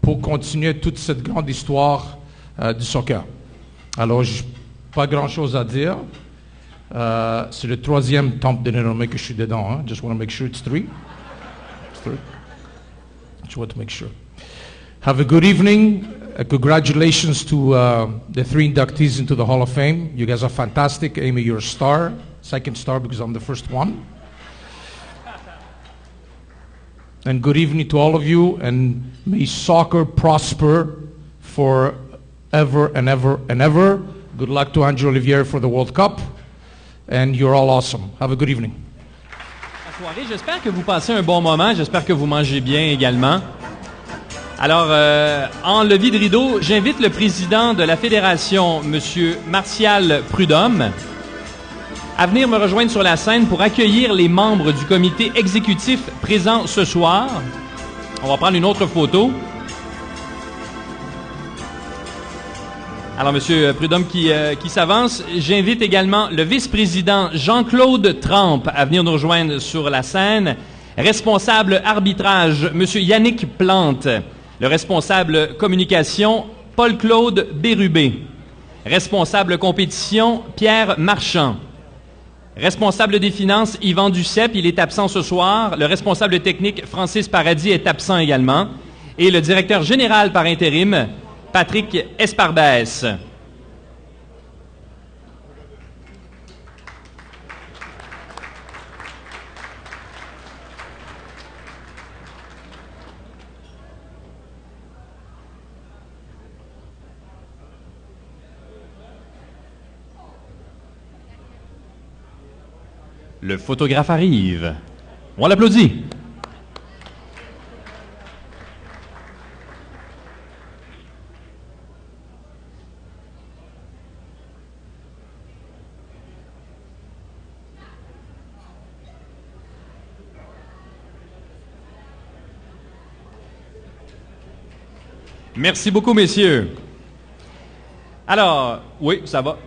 Pour continuer toute cette grande histoire du soccer. Alors pas grand-chose à dire. C'est le 3e temple de renommée que je suis dedans. Hein? Just want to make sure it's 3. It's 3. Just want to make sure. Have a good evening. Congratulations to the 3 inductees into the Hall of Fame. You guys are fantastic. Amy, you're a star. 2nd star because I'm the first one. And good evening to all of you. And may soccer prosper forever and ever and ever. Good luck to Andrew Olivier for the World Cup. And you're all awesome. Have a good evening. Soirée, j'espère que vous passez un bon moment. J'espère que vous mangez bien également. Alors, en levée de rideau, j'invite le président de la Fédération, M. Martial Prudhomme, à venir me rejoindre sur la scène pour accueillir les membres du comité exécutif présents ce soir. On va prendre une autre photo. Alors, M. Prudhomme qui s'avance, j'invite également le vice-président Jean-Claude Trempe à venir nous rejoindre sur la scène. Responsable arbitrage, M. Yannick Plante. Le responsable communication, Paul-Claude Bérubé. Responsable compétition, Pierre Marchand. Responsable des finances, Yvan Duceppe, il est absent ce soir. Le responsable technique, Francis Paradis, est absent également. Et le directeur général par intérim, Patrick Esparbès. Le photographe arrive. On l'applaudit. Merci beaucoup, messieurs. Alors, oui, ça va.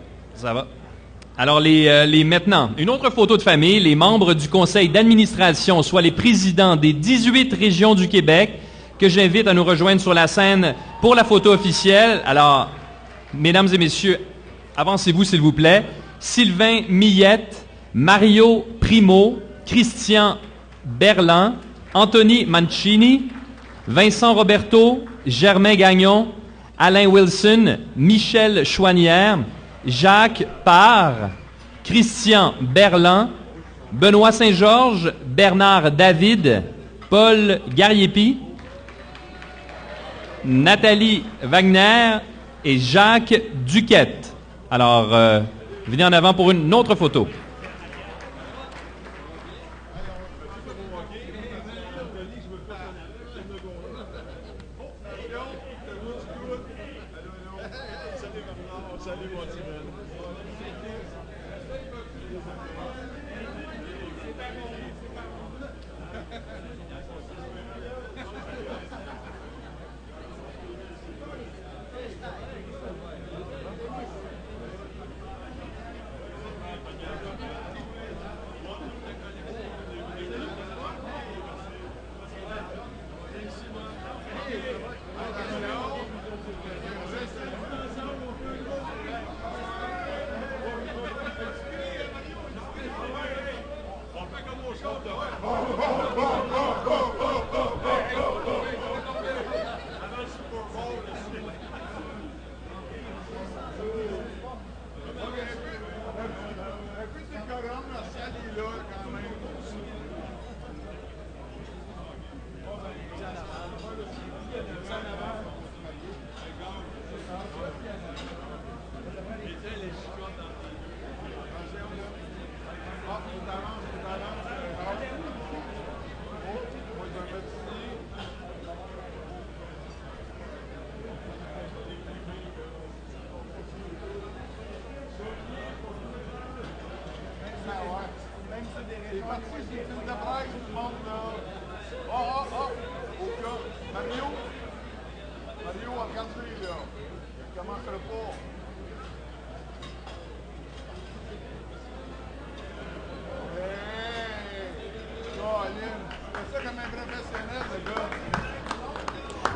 Alors, maintenant, une autre photo de famille, les membres du conseil d'administration, soit les présidents des 18 régions du Québec, que j'invite à nous rejoindre sur la scène pour la photo officielle. Alors, mesdames et messieurs, avancez-vous, s'il vous plaît. Sylvain Millette, Mario Primo, Christian Berland, Anthony Mancini, Vincent Roberto, Germain Gagnon, Alain Wilson, Michel Chouanière, Jacques Parr, Christian Berland, Benoît Saint-Georges, Bernard David, Paul Gariepi, Nathalie Wagner et Jacques Duquette. Alors, venez en avant pour une autre photo.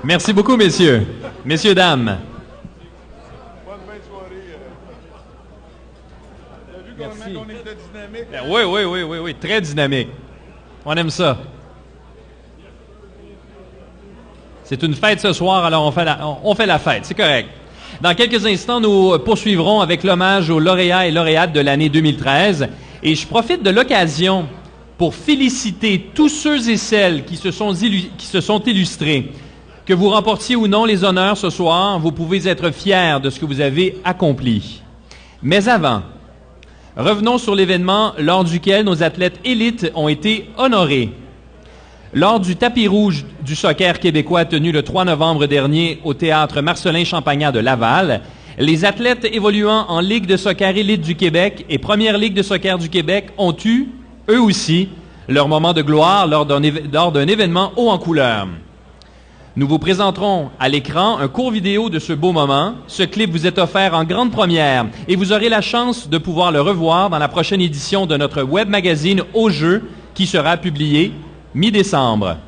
Merci beaucoup, messieurs. Messieurs, dames. Merci. On était dynamique. Oui, très dynamique. On aime ça. C'est une fête ce soir, alors on fait la fête, c'est correct. Dans quelques instants, nous poursuivrons avec l'hommage aux lauréats et lauréates de l'année 2013. Et je profite de l'occasion pour féliciter tous ceux et celles qui se sont illustrés. Que vous remportiez ou non les honneurs ce soir, vous pouvez être fiers de ce que vous avez accompli. Mais avant, revenons sur l'événement lors duquel nos athlètes élites ont été honorés. Lors du tapis rouge du soccer québécois tenu le 3 novembre dernier au théâtre Marcelin Champagnat de Laval, les athlètes évoluant en Ligue de soccer élite du Québec et Première Ligue de soccer du Québec ont eu, eux aussi, leur moment de gloire lors d'un événement haut en couleur. Nous vous présenterons à l'écran un court vidéo de ce beau moment. Ce clip vous est offert en grande première et vous aurez la chance de pouvoir le revoir dans la prochaine édition de notre web magazine Au Jeu qui sera publié mi-décembre.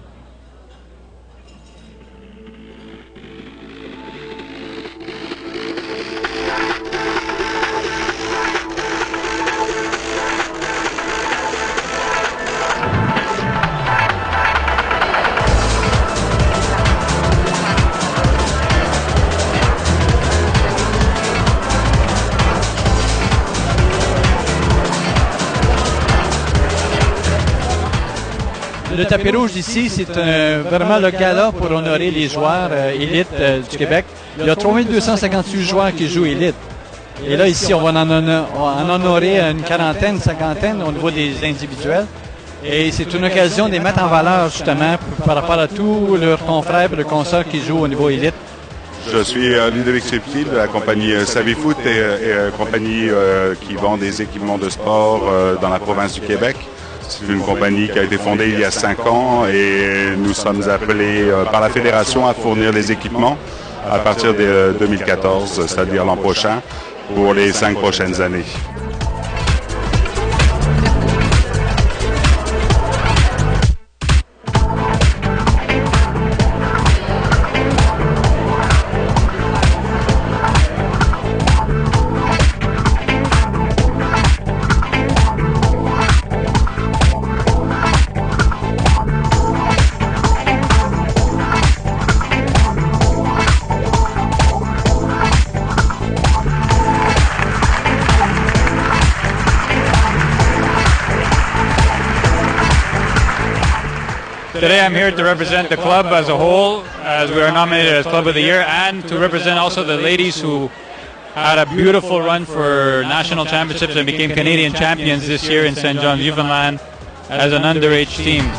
Le tapis rouge ici, c'est vraiment le gala pour honorer les joueurs élites du Québec. Il y a 3258 joueurs qui jouent élite. Et là, ici, on va en honorer une quarantaine, cinquantaine au niveau des individuels. Et c'est une occasion de les mettre en valeur, justement, par rapport à tous leurs confrères et leurs consoeurs qui jouent au niveau élite. Je suis Ludovic Subtil de la compagnie Savifoot et compagnie qui vend des équipements de sport dans la province du Québec. C'est une compagnie qui a été fondée il y a 5 ans et nous sommes appelés par la Fédération à fournir les équipements à partir de 2014, c'est-à-dire l'an prochain, pour les 5 prochaines années. Today I'm here to represent the club as a whole, as we are nominated as Club of the Year, and to represent also the ladies who had a beautiful run for national championships and became Canadian champions this year in St. John's, Newfoundland, as an underage team.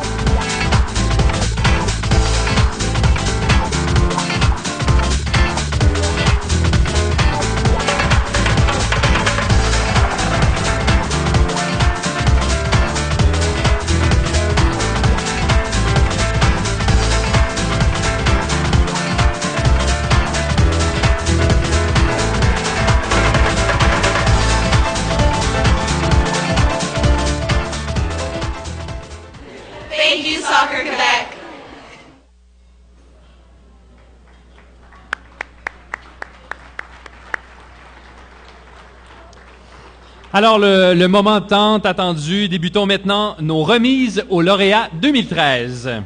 Thank you, Soccer Quebec. Alors, le moment tant attendu, débutons maintenant nos remises aux lauréats 2013.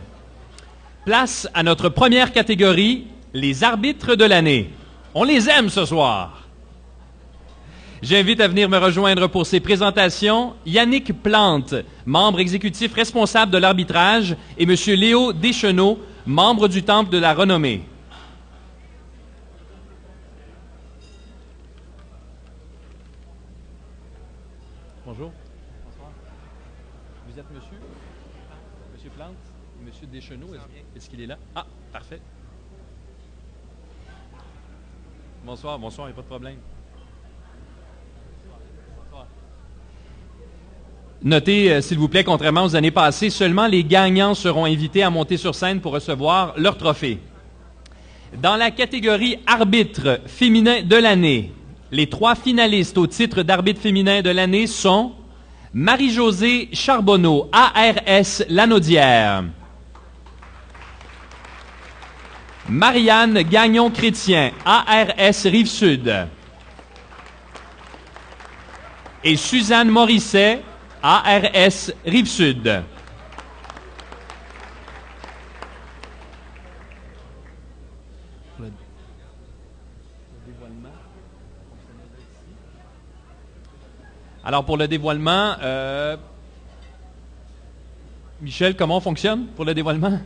Place à notre première catégorie, les arbitres de l'année. On les aime ce soir. J'invite à venir me rejoindre pour ces présentations Yannick Plante, membre exécutif responsable de l'arbitrage, et M. Léo Deschenaux, membre du Temple de la Renommée. Bonjour. Bonsoir. Vous êtes monsieur? Monsieur Plante? Monsieur Deschenaux, est-ce qu'il est là? Ah, parfait. Bonsoir, bonsoir, il n'y a pas de problème. Notez, s'il vous plaît, contrairement aux années passées, seulement les gagnants seront invités à monter sur scène pour recevoir leur trophée. Dans la catégorie arbitre féminin de l'année, les 3 finalistes au titre d'arbitre féminin de l'année sont Marie-Josée Charbonneau, ARS Lanaudière, Marianne Gagnon-Chrétien, ARS Rive-Sud, et Suzanne Morisset, ARS Rive-Sud. Alors, pour le dévoilement, Michel, comment on fonctionne pour le dévoilement?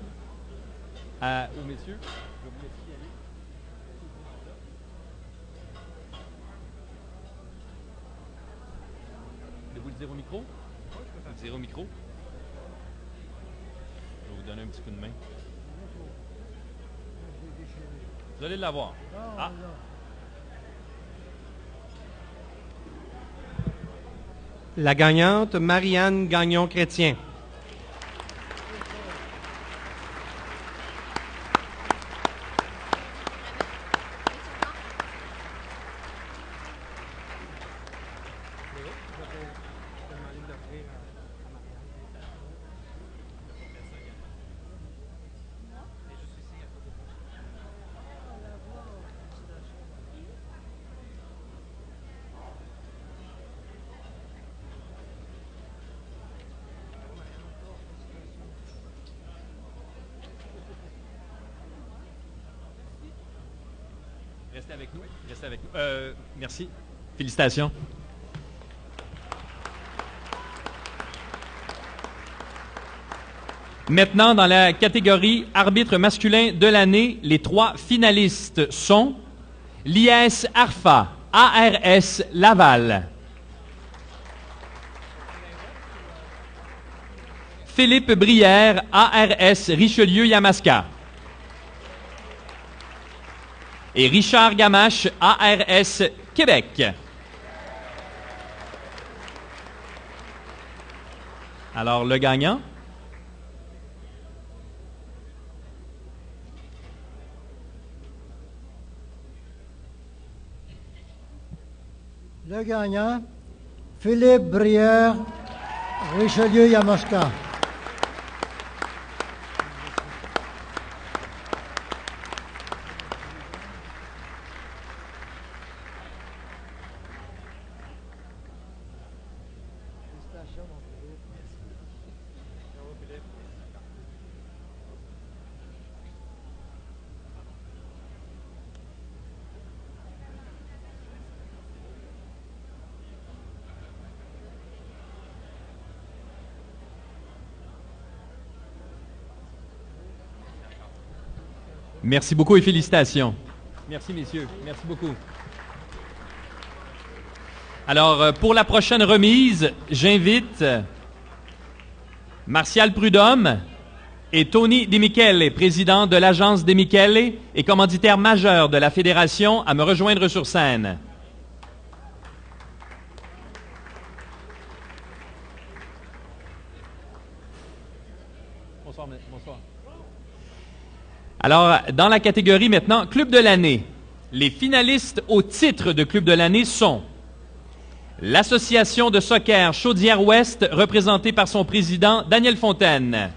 Aux messieurs. Voulez-vous le dire au micro? Vous le dire au micro? Je vais vous donner un petit coup de main. Vous allez l'avoir. Ah. La gagnante, Marianne Gagnon-Chrétien. Restez avec nous. Restez avec nous. Merci. Félicitations. Maintenant, dans la catégorie arbitre masculin de l'année, les 3 finalistes sont l'IS ARFA, ARS Laval, Philippe Brière, ARS Richelieu-Yamaska, et Richard Gamache, ARS Québec. Alors, le gagnant? Le gagnant, Philippe Brière, Richelieu-Yamaska. Merci beaucoup et félicitations. Merci, messieurs. Merci beaucoup. Alors, pour la prochaine remise, j'invite Martial Prudhomme et Tony De Michele, président de l'Agence De Michele et commanditaire majeur de la Fédération, à me rejoindre sur scène. Bonsoir. Bonsoir. Alors, dans la catégorie maintenant, Club de l'année, les finalistes au titre de Club de l'année sont l'Association de soccer Chaudière-Ouest, représentée par son président Daniel Fontaine.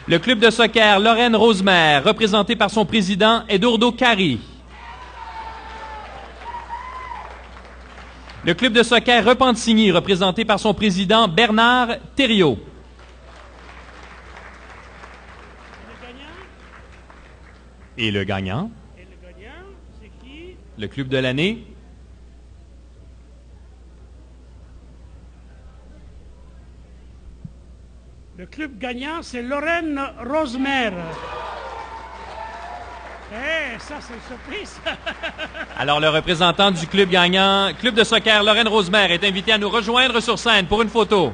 Le Club de soccer Lorraine-Rosemère, représenté par son président Edurdo Cari. Le Club de soccer Repentigny, représenté par son président Bernard Thériault. Et le gagnant? Et le gagnant, c'est qui? Le club de l'année? Le club gagnant, c'est Lorraine Rosemère. Eh, ça, c'est une surprise. Alors, le représentant du club gagnant, Club de soccer Lorraine Rosemère, est invité à nous rejoindre sur scène pour une photo.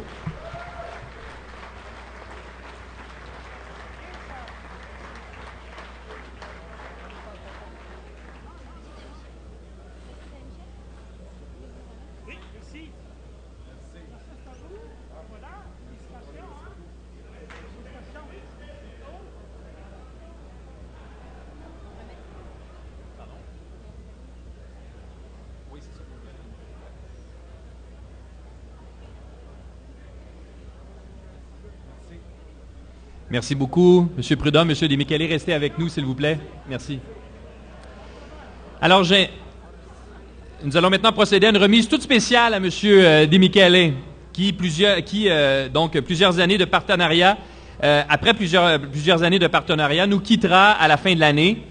Merci beaucoup, M. Prudhomme. M. De Michele, restez avec nous, s'il vous plaît. Merci. Alors, nous allons maintenant procéder à une remise toute spéciale à M. De Michele, qui plusieurs années de partenariat, après plusieurs années de partenariat, nous quittera à la fin de l'année.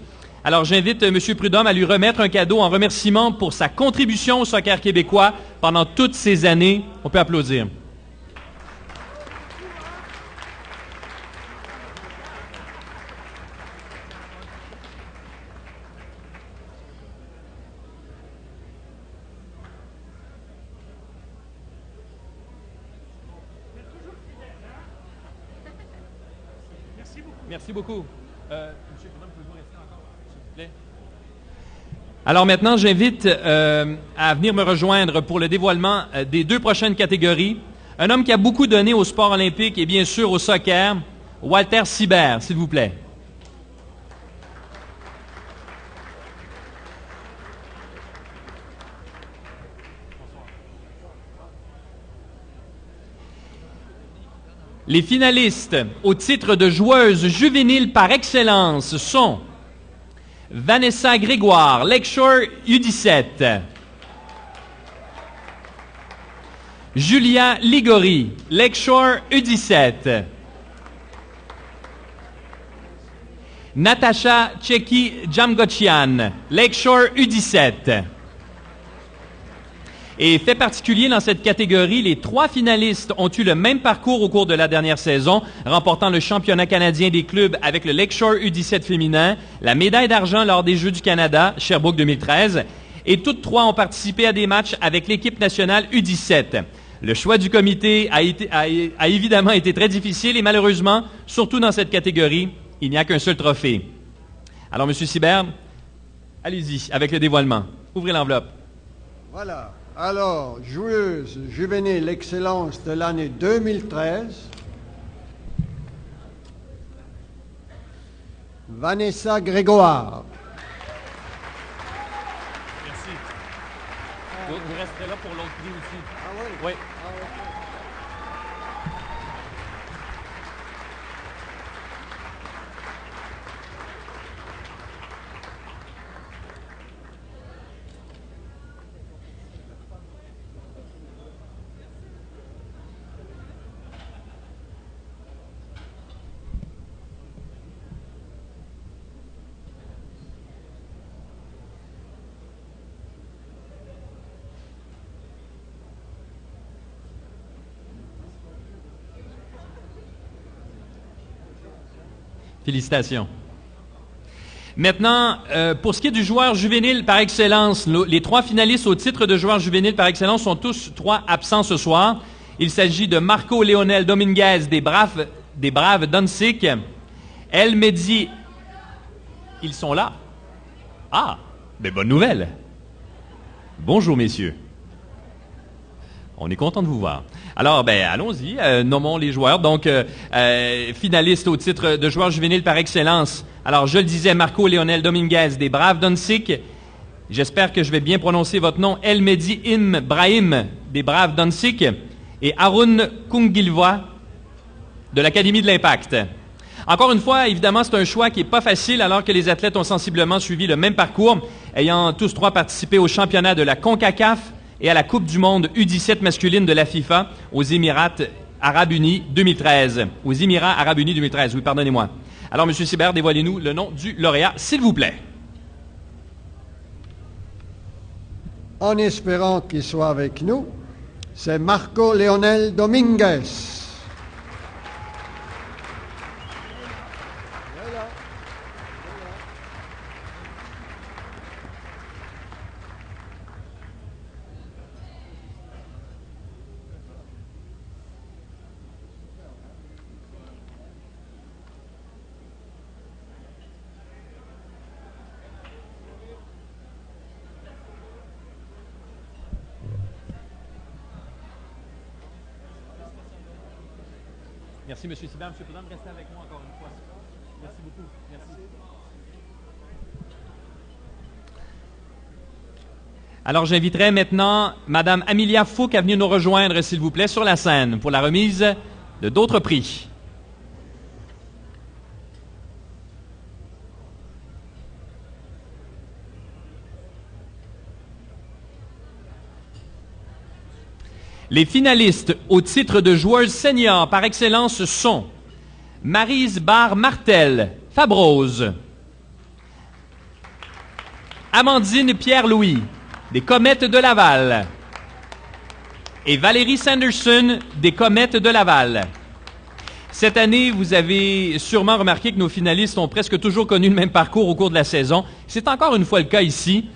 Alors, j'invite M. Prudhomme à lui remettre un cadeau en remerciement pour sa contribution au soccer québécois pendant toutes ces années. On peut applaudir. Merci beaucoup. Monsieur Prudhomme, pouvez-vous rester encore, s'il vous plaît? Alors maintenant, j'invite à venir me rejoindre pour le dévoilement des 2 prochaines catégories. Un homme qui a beaucoup donné au sport olympique et bien sûr au soccer, Walter Sibert, s'il vous plaît. Les finalistes au titre de joueuse juvénile par excellence sont Vanessa Grégoire, Lakeshore U17. Julia Ligori, Lakeshore U17. Natacha Cheki Jamgochian, Lakeshore U17. Et fait particulier dans cette catégorie, les 3 finalistes ont eu le même parcours au cours de la dernière saison, remportant le championnat canadien des clubs avec le Lakeshore U17 féminin, la médaille d'argent lors des Jeux du Canada, Sherbrooke 2013, et toutes 3 ont participé à des matchs avec l'équipe nationale U17. Le choix du comité a évidemment été très difficile et malheureusement, surtout dans cette catégorie, il n'y a qu'un seul trophée. Alors, M. Sibert, allez-y avec le dévoilement. Ouvrez l'enveloppe. Voilà. Alors, joueuse juvénile excellence de l'année 2013, Vanessa Grégoire. Merci. Vous resterez là pour l'autre prix aussi. Ah oui? Oui. Ah, okay. Félicitations. Maintenant, pour ce qui est du joueur juvénile par excellence, les 3 finalistes au titre de joueur juvénile par excellence sont tous 3 absents ce soir. Il s'agit de Marco Leonel Dominguez des Braves Danzig, El Mehdi. Ils sont là. Ah, mais bonne nouvelle. Bonjour, messieurs. On est content de vous voir. Alors, allons-y, nommons les joueurs. Donc, finalistes au titre de joueur juvénile par excellence. Alors, je le disais, Marco Leonel Dominguez des Braves Danzig. J'espère que je vais bien prononcer votre nom. El Mehdi Brahim des Braves Danzig. Et Haroun Kungilwa de l'Académie de l'Impact. Encore une fois, évidemment, c'est un choix qui n'est pas facile alors que les athlètes ont sensiblement suivi le même parcours, ayant tous 3 participé au championnat de la CONCACAF et à la Coupe du monde U17 masculine de la FIFA aux Émirats Arabes Unis 2013. Aux Émirats Arabes Unis 2013, oui, pardonnez-moi. Alors, M. Sibert, dévoilez-nous le nom du lauréat, s'il vous plaît. En espérant qu'il soit avec nous, c'est Marco Leonel Dominguez. Merci, M. Sibert. M. le Président, restez avec moi encore une fois. Merci beaucoup. Merci. Alors, j'inviterai maintenant Mme Amelia Fouque à venir nous rejoindre, s'il vous plaît, sur la scène pour la remise de d'autres prix. Les finalistes au titre de joueuse senior par excellence sont Maryse Barre-Martel, Fabrose, Amandine Pierre-Louis, des Comètes de Laval, et Valérie Sanderson, des Comètes de Laval. Cette année, vous avez sûrement remarqué que nos finalistes ont presque toujours connu le même parcours au cours de la saison. C'est encore une fois le cas ici.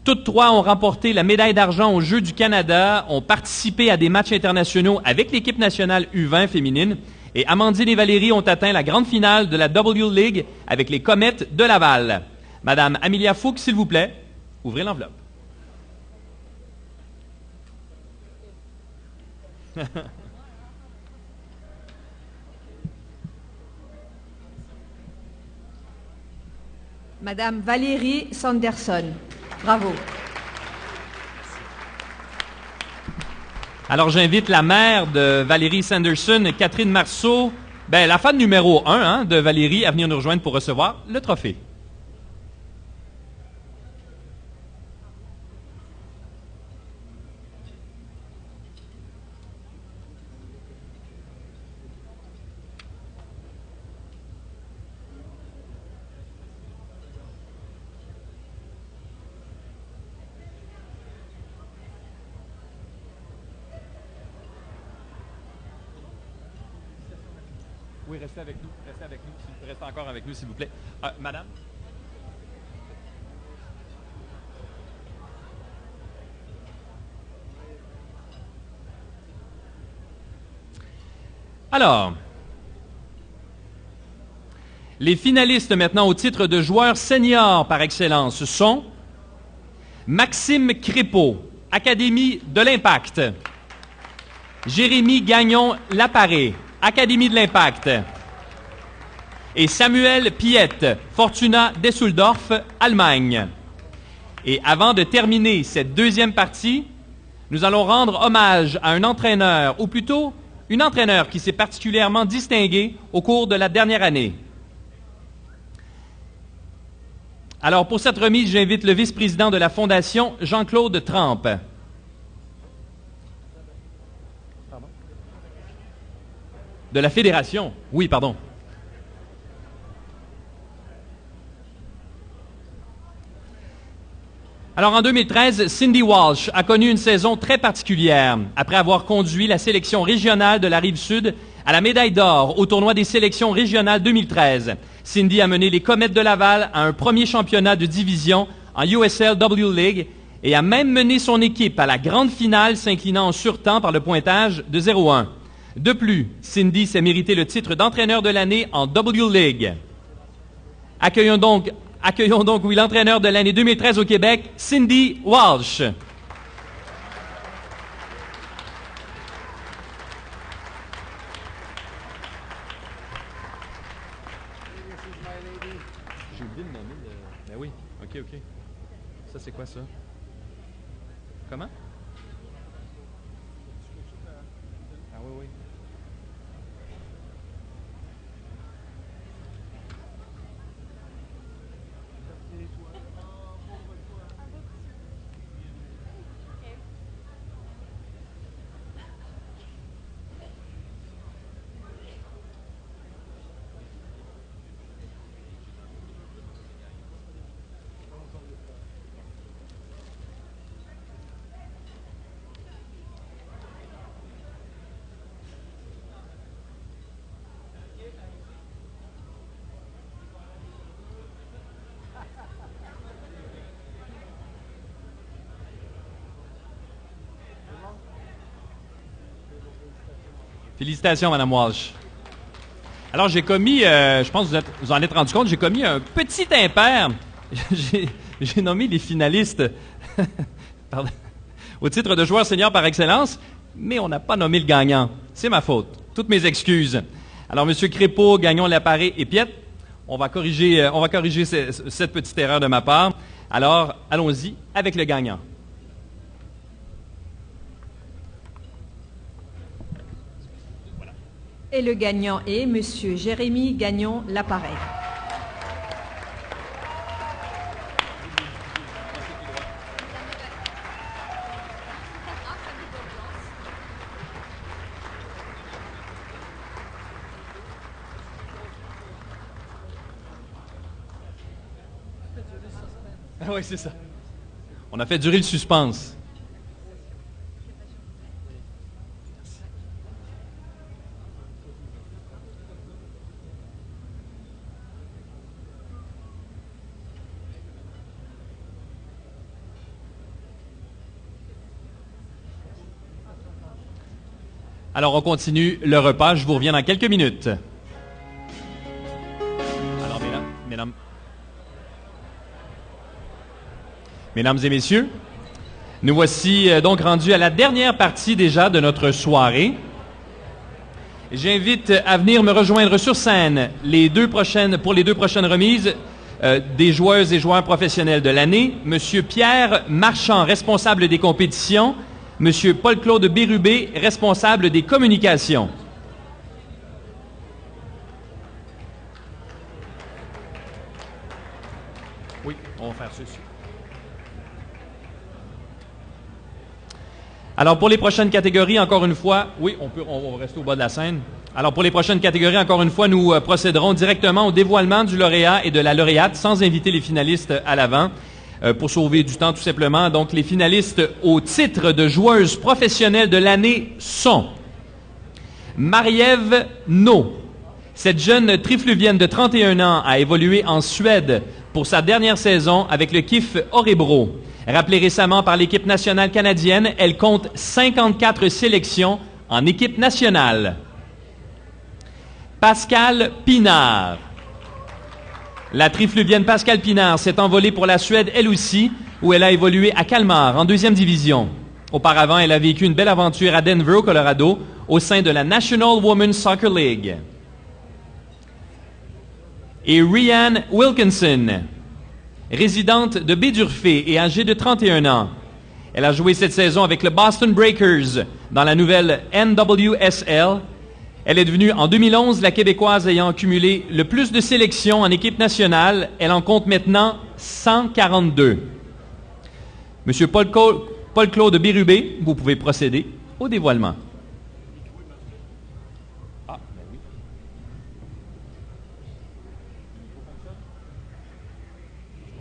Toutes 3 ont remporté la médaille d'argent aux Jeux du Canada, ont participé à des matchs internationaux avec l'équipe nationale U20 féminine, et Amandine et Valérie ont atteint la grande finale de la W League avec les Comètes de Laval. Madame Amelia Fouque, s'il vous plaît, ouvrez l'enveloppe. Madame Valérie Sanderson. Bravo. Alors, j'invite la mère de Valérie Sanderson, Catherine Marceau, la fan numéro 1 de Valérie, à venir nous rejoindre pour recevoir le trophée. Oui, restez avec nous. Restez encore avec nous, s'il vous plaît. Madame? Alors, les finalistes maintenant au titre de joueur senior par excellence sont Maxime Crépeau, Académie de l'Impact. Jérémy Gagnon-Laparé, Académie de l'Impact. Et Samuel Piette, Fortuna Düsseldorf, Allemagne. Et avant de terminer cette deuxième partie, nous allons rendre hommage à un entraîneur, ou plutôt une entraîneur qui s'est particulièrement distinguée au cours de la dernière année. Alors, pour cette remise, j'invite le vice-président de la Fondation, Jean-Claude Trempe. De la Fédération. Oui, pardon. Alors, en 2013, Cindy Walsh a connu une saison très particulière après avoir conduit la sélection régionale de la Rive-Sud À la médaille d'or au tournoi des sélections régionales 2013, Cindy a mené les Comètes de Laval à un premier championnat de division en USL W League et a même mené son équipe à la grande finale s'inclinant en surtemps par le pointage de 0-1. De plus, Cindy s'est mérité le titre d'entraîneur de l'année en W League. Accueillons donc l'entraîneur de l'année 2013 au Québec, Cindy Walsh. J'ai oublié de nommer le... Ben oui, OK. Ça, c'est quoi, ça? Comment? Ah oui. Félicitations, Mme Walsh. Alors, j'ai commis, je pense que vous en êtes rendu compte, j'ai commis un petit impair. J'ai nommé les finalistes au titre de joueur senior par excellence, mais on n'a pas nommé le gagnant. C'est ma faute. Toutes mes excuses. Alors, M. Crépeau, Gagnon, Laparé et Piette, on va corriger cette petite erreur de ma part. Alors, allons-y avec le gagnant. Et le gagnant est M. Jérémy Gagnon-Laparé. Ah oui, c'est ça. On a fait durer le suspense. Alors, on continue le repas. Je vous reviens dans quelques minutes. Alors, mesdames et messieurs, nous voici donc rendus à la dernière partie déjà de notre soirée. J'invite à venir me rejoindre sur scène pour les deux prochaines remises des joueuses et joueurs professionnels de l'année. Monsieur Pierre Marchand, responsable des compétitions. Monsieur Paul-Claude Bérubé, responsable des communications. Oui, on va faire ceci. Alors, pour les prochaines catégories, encore une fois, oui, on va rester au bas de la scène. Alors, pour les prochaines catégories, encore une fois, nous procéderons directement au dévoilement du lauréat et de la lauréate sans inviter les finalistes à l'avant. Pour sauver du temps, tout simplement. Donc, les finalistes au titre de joueuse professionnelle de l'année sont Marie-Ève No. Cette jeune trifluvienne de 31 ans a évolué en Suède pour sa dernière saison avec le KIF Örebro. Rappelée récemment par l'équipe nationale canadienne, elle compte 54 sélections en équipe nationale. Pascale Pinard. La trifluvienne Pascale Pinard s'est envolée pour la Suède, elle aussi, où elle a évolué à Kalmar, en 2e division. Auparavant, elle a vécu une belle aventure à Denver, au Colorado, au sein de la National Women's Soccer League. Et Rianne Wilkinson, résidente de Baie-d'Urfé et âgée de 31 ans. Elle a joué cette saison avec le Boston Breakers dans la nouvelle NWSL. Elle est devenue, en 2011, la Québécoise ayant cumulé le plus de sélections en équipe nationale. Elle en compte maintenant 142. Monsieur Paul-Claude Bérubé, vous pouvez procéder au dévoilement. Ah, ben oui.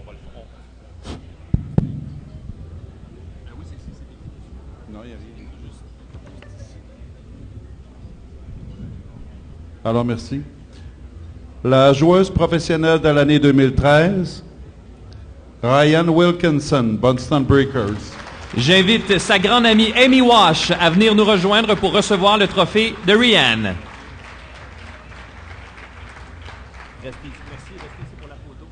On va le faire. Ah oui, c'est... Non, il y a rien. Juste... Alors, merci. La joueuse professionnelle de l'année 2013, Ryan Wilkinson, Boston Breakers. J'invite sa grande amie Amy Walsh à venir nous rejoindre pour recevoir le trophée de Ryan. Restez ici pour la photo.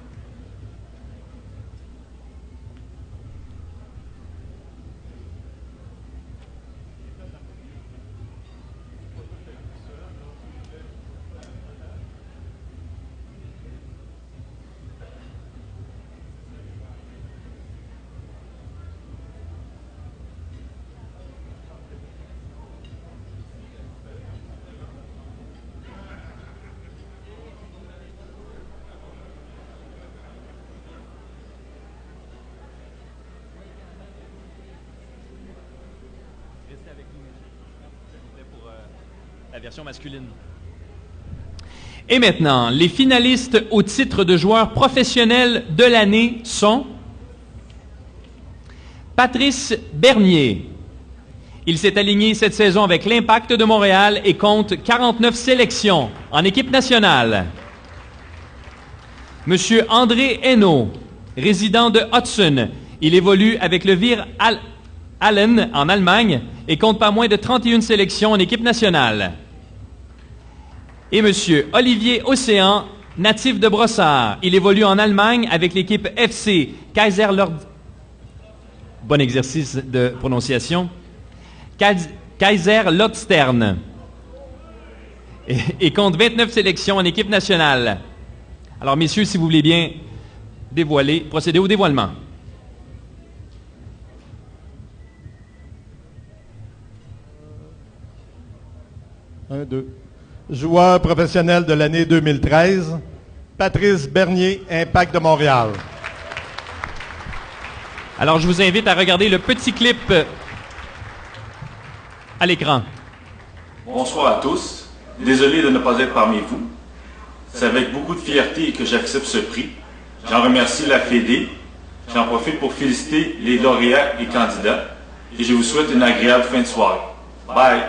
La version masculine. Et maintenant, les finalistes au titre de joueur professionnel de l'année sont Patrice Bernier. Il s'est aligné cette saison avec l'Impact de Montréal et compte 49 sélections en équipe nationale. Monsieur André Hainaut, résident de Hudson. Il évolue avec le Vir Allen en Allemagne et compte pas moins de 31 sélections en équipe nationale. Et Monsieur Olivier Océan, natif de Brossard. Il évolue en Allemagne avec l'équipe FC Kaiserlord. Bon exercice de prononciation. Kaiserslautern. Et compte 29 sélections en équipe nationale. Alors, messieurs, si vous voulez bien procéder au dévoilement. Un, deux. Joueur professionnel de l'année 2013, Patrice Bernier, Impact de Montréal. Alors, je vous invite à regarder le petit clip à l'écran. Bonsoir à tous. Désolé de ne pas être parmi vous. C'est avec beaucoup de fierté que j'accepte ce prix. J'en remercie la Fédé. J'en profite pour féliciter les lauréats et candidats. Et je vous souhaite une agréable fin de soirée. Bye.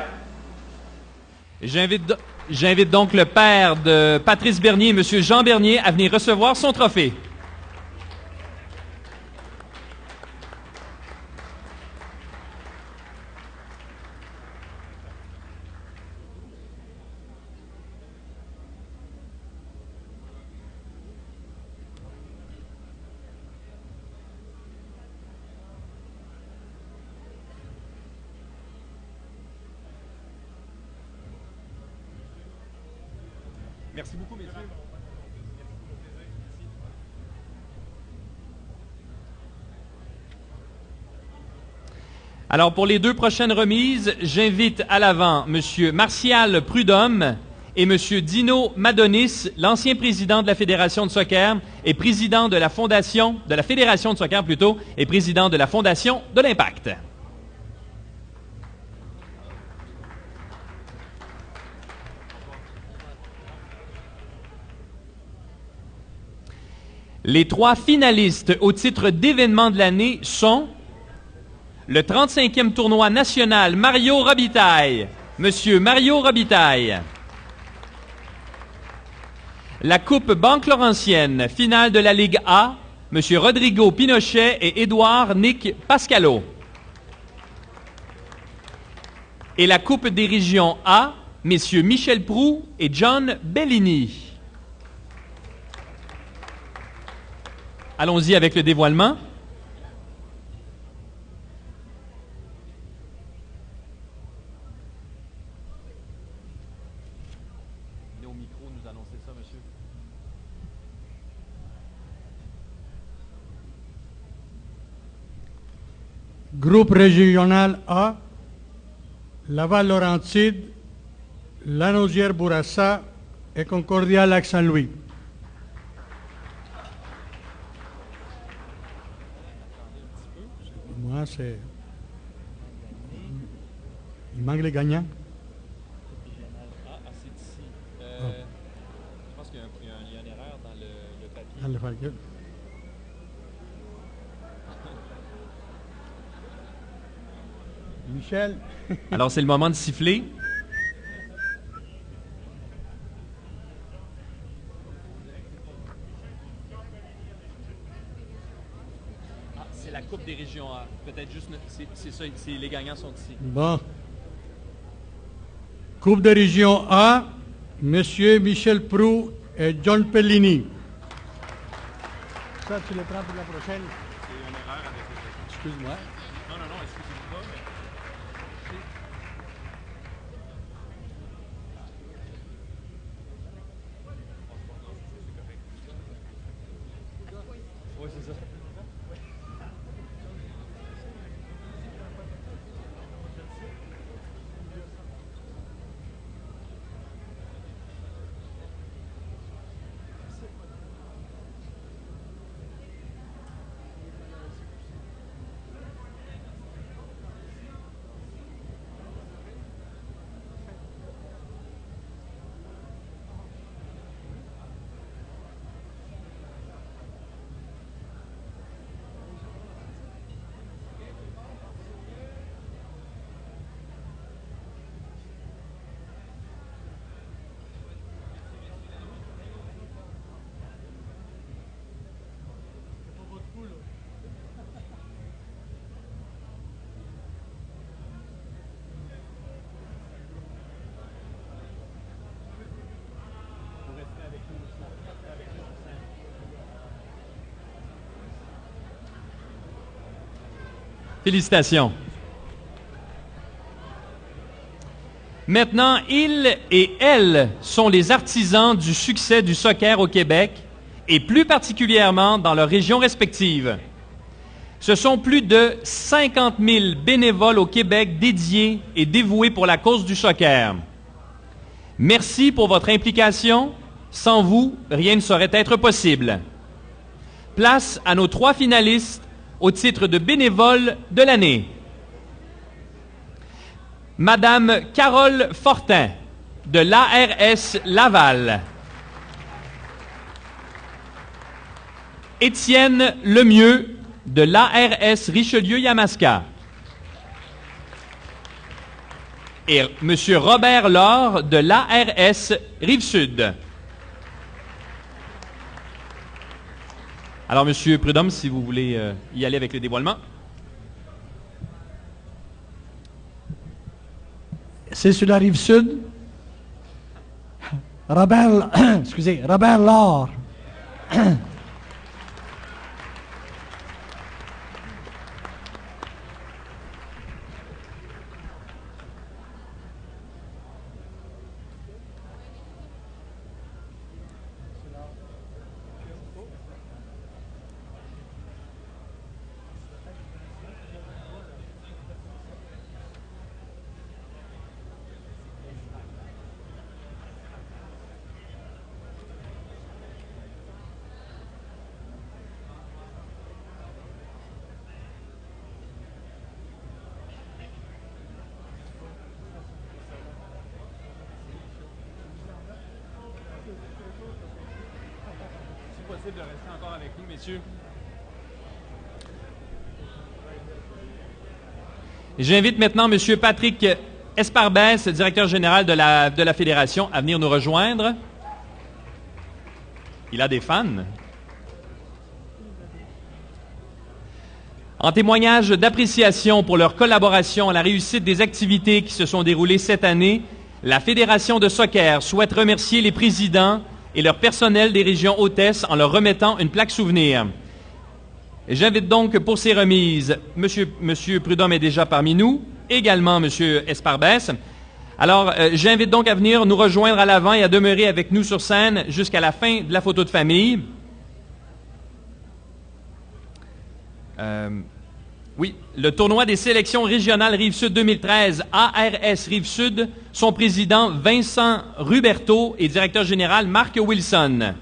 J'invite donc le père de Patrice Bernier, M. Jean Bernier, à venir recevoir son trophée. Merci beaucoup, messieurs. Alors, pour les deux prochaines remises, j'invite à l'avant M. Martial Prudhomme et M. Dino Madonis, l'ancien président de la Fédération de soccer et président de la Fédération de soccer plutôt, et président de la Fondation de l'Impact. Les trois finalistes au titre d'événement de l'année sont le 35e tournoi national Mario Robitaille, Monsieur Mario Robitaille. La Coupe Banque Laurentienne, finale de la Ligue A, Monsieur Rodrigo Pinochet et Édouard Nick Pascalo. Et la Coupe des régions A, Messieurs Michel Proux et John Bellini. Allons-y avec le dévoilement. Venez au micro nous annoncer ça, monsieur. Groupe régional A, Laval-Laurentide, Lanaudière-Bourassa et Concordia-Lac-Saint-Louis. Moi, c'est... Il manque les gagnants. Ah, c'est ici. Je pense qu'il y a une erreur dans le papier. Dans le papier. Michel. Alors, c'est le moment de siffler. c'est la Coupe des régions A. Peut-être juste, c'est ça, les gagnants sont ici. Bon. Coupe de région A, Monsieur Michel Proulx et John Pellini. Ça, tu le prends pour la prochaine. C'est une erreur avec les... Excuse-moi. Non, excusez-moi pas, mais... Oui, c'est ça. Félicitations. Maintenant, ils et elles sont les artisans du succès du soccer au Québec et plus particulièrement dans leurs régions respectives. Ce sont plus de 50 000 bénévoles au Québec dédiés et dévoués pour la cause du soccer. Merci pour votre implication. Sans vous, rien ne saurait être possible. Place à nos 3 finalistes au titre de bénévole de l'année. Madame Carole Fortin, de l'ARS Laval. Étienne Lemieux, de l'ARS Richelieu-Yamaska. Et M. Robert Laure, de l'ARS Rive-Sud. Alors, M. Prudhomme, si vous voulez y aller avec le dévoilement. C'est sur la rive sud. Robert Laure. Possible de rester encore avec nous, messieurs. J'invite maintenant M. Patrick Esparbès, directeur général de la Fédération, à venir nous rejoindre. Il a des fans. En témoignage d'appréciation pour leur collaboration à la réussite des activités qui se sont déroulées cette année, la Fédération de soccer souhaite remercier les présidents et leur personnel des régions hôtesses en leur remettant une plaque souvenir. J'invite donc pour ces remises, Monsieur Prudhomme est déjà parmi nous, également Monsieur Esparbès. Alors, j'invite donc à venir nous rejoindre à l'avant et à demeurer avec nous sur scène jusqu'à la fin de la photo de famille. Oui, le tournoi des sélections régionales Rive-Sud 2013, ARS Rive-Sud, son président Vincent Ruberto et directeur général Marc Wilson.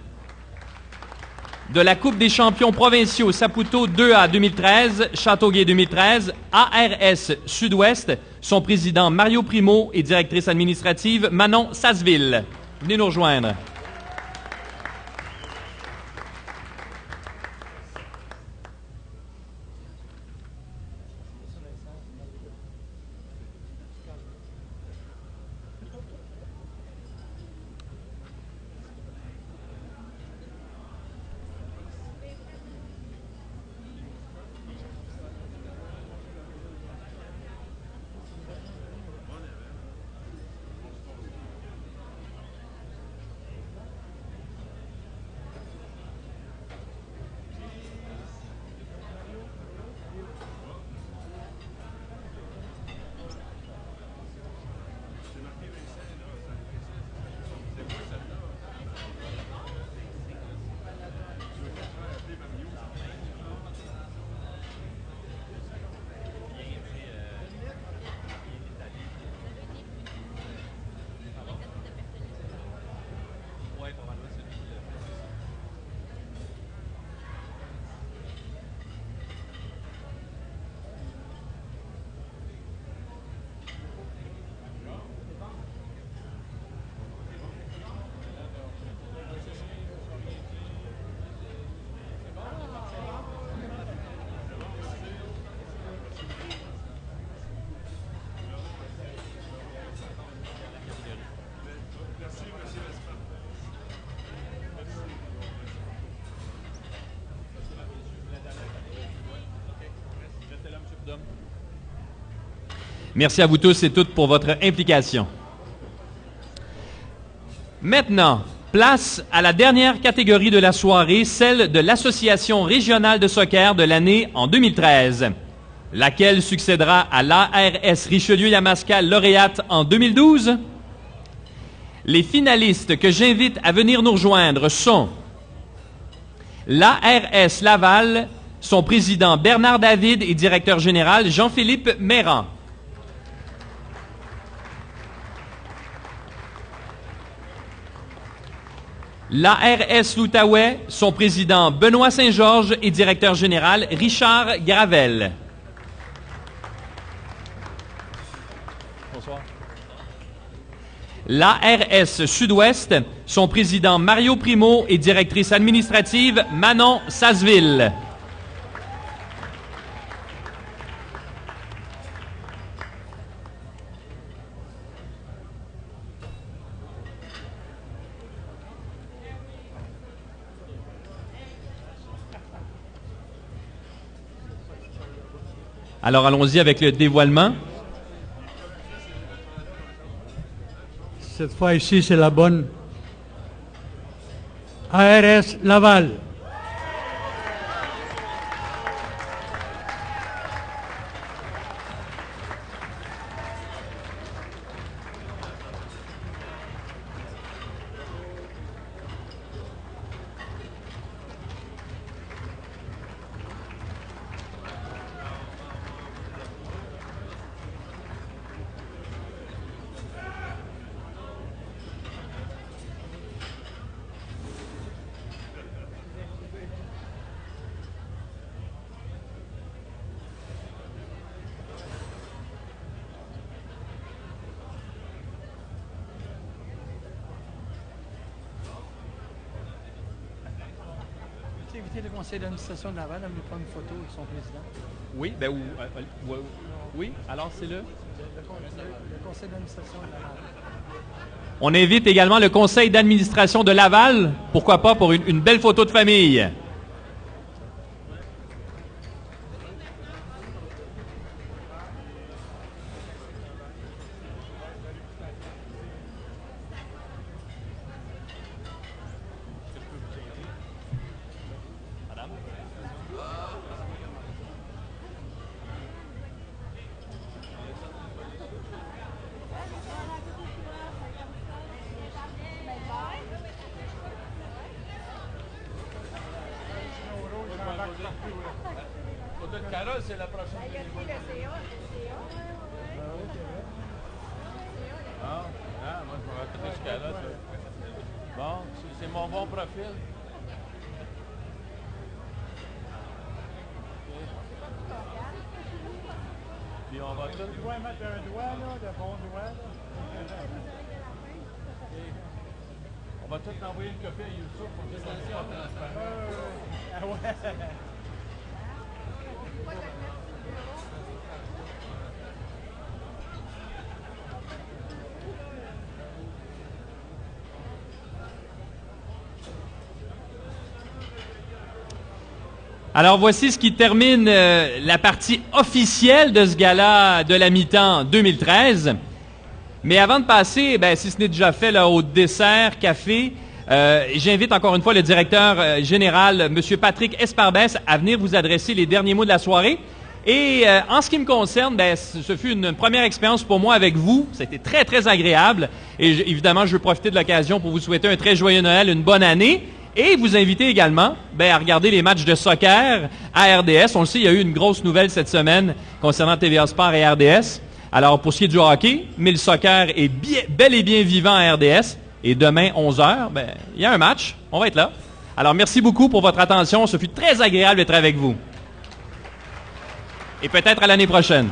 De la Coupe des champions provinciaux Saputo 2A 2013, Châteauguay 2013, ARS Sud-Ouest, son président Mario Primo et directrice administrative Manon Sasseville. Venez nous rejoindre. Merci à vous tous et toutes pour votre implication. Maintenant, place à la dernière catégorie de la soirée, celle de l'Association régionale de soccer de l'année en 2013, laquelle succédera à l'ARS Richelieu-Yamaska lauréate en 2012. Les finalistes que j'invite à venir nous rejoindre sont l'ARS Laval, son président Bernard David et directeur général Jean-Philippe Méran. L'ARS l'Outaouais, son président Benoît Saint-Georges et directeur général Richard Gravel. Bonsoir. L'ARS Sud-Ouest, son président Mario Primo et directrice administrative Manon Sasseville. Alors, allons-y avec le dévoilement. Cette fois ici, c'est la bonne. ARS Laval. Le conseil d'administration de Laval a voulu prendre une photo avec son président. Oui, ben oui, alors c'est le conseil d'administration de Laval. On invite également le conseil d'administration de Laval, pourquoi pas pour une belle photo de famille. Carole, c'est la prochaine. Moi, je vais rajouter ce Carole. Bon, c'est mon bon profil. Puis on va tout... Tu dois mettre un doigt, là, de bon doigt, là. On va tout envoyer une copie à Youssouf pour que ça soit transparent. Ah ouais. Alors voici ce qui termine la partie officielle de ce gala de la mi-temps 2013. Mais avant de passer, si ce n'est déjà fait, là, au dessert, café, j'invite encore une fois le directeur général, M. Patrick Esparbès, à venir vous adresser les derniers mots de la soirée. Et en ce qui me concerne, ce fut une première expérience pour moi avec vous. Ça a été très, très agréable. Et évidemment, je veux profiter de l'occasion pour vous souhaiter un très joyeux Noël, une bonne année. Et vous inviter également à regarder les matchs de soccer à RDS. On le sait, il y a eu une grosse nouvelle cette semaine concernant TVA Sport et RDS. Alors, pour ce qui est du hockey, mais le soccer est bel et bien vivant à RDS. Et demain, 11h, il y a un match. On va être là. Alors, merci beaucoup pour votre attention. Ce fut très agréable d'être avec vous. Et peut-être à l'année prochaine.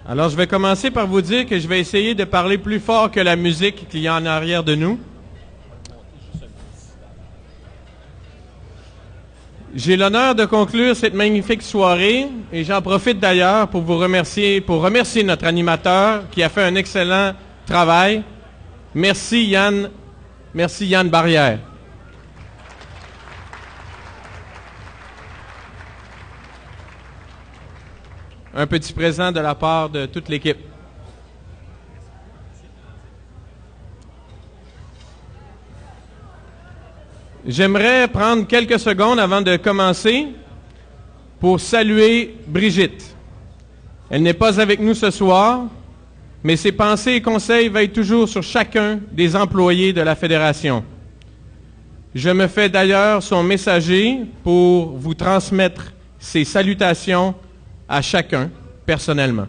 Alors, je vais commencer par vous dire que je vais essayer de parler plus fort que la musique qu'il y a en arrière de nous. J'ai l'honneur de conclure cette magnifique soirée et j'en profite d'ailleurs pour vous remercier, notre animateur qui a fait un excellent travail. Merci Yann Barrière. un petit présent de la part de toute l'équipe. J'aimerais prendre quelques secondes avant de commencer pour saluer Brigitte. Elle n'est pas avec nous ce soir, mais ses pensées et conseils veillent toujours sur chacun des employés de la Fédération. Je me fais d'ailleurs son messager pour vous transmettre ses salutations à chacun personnellement.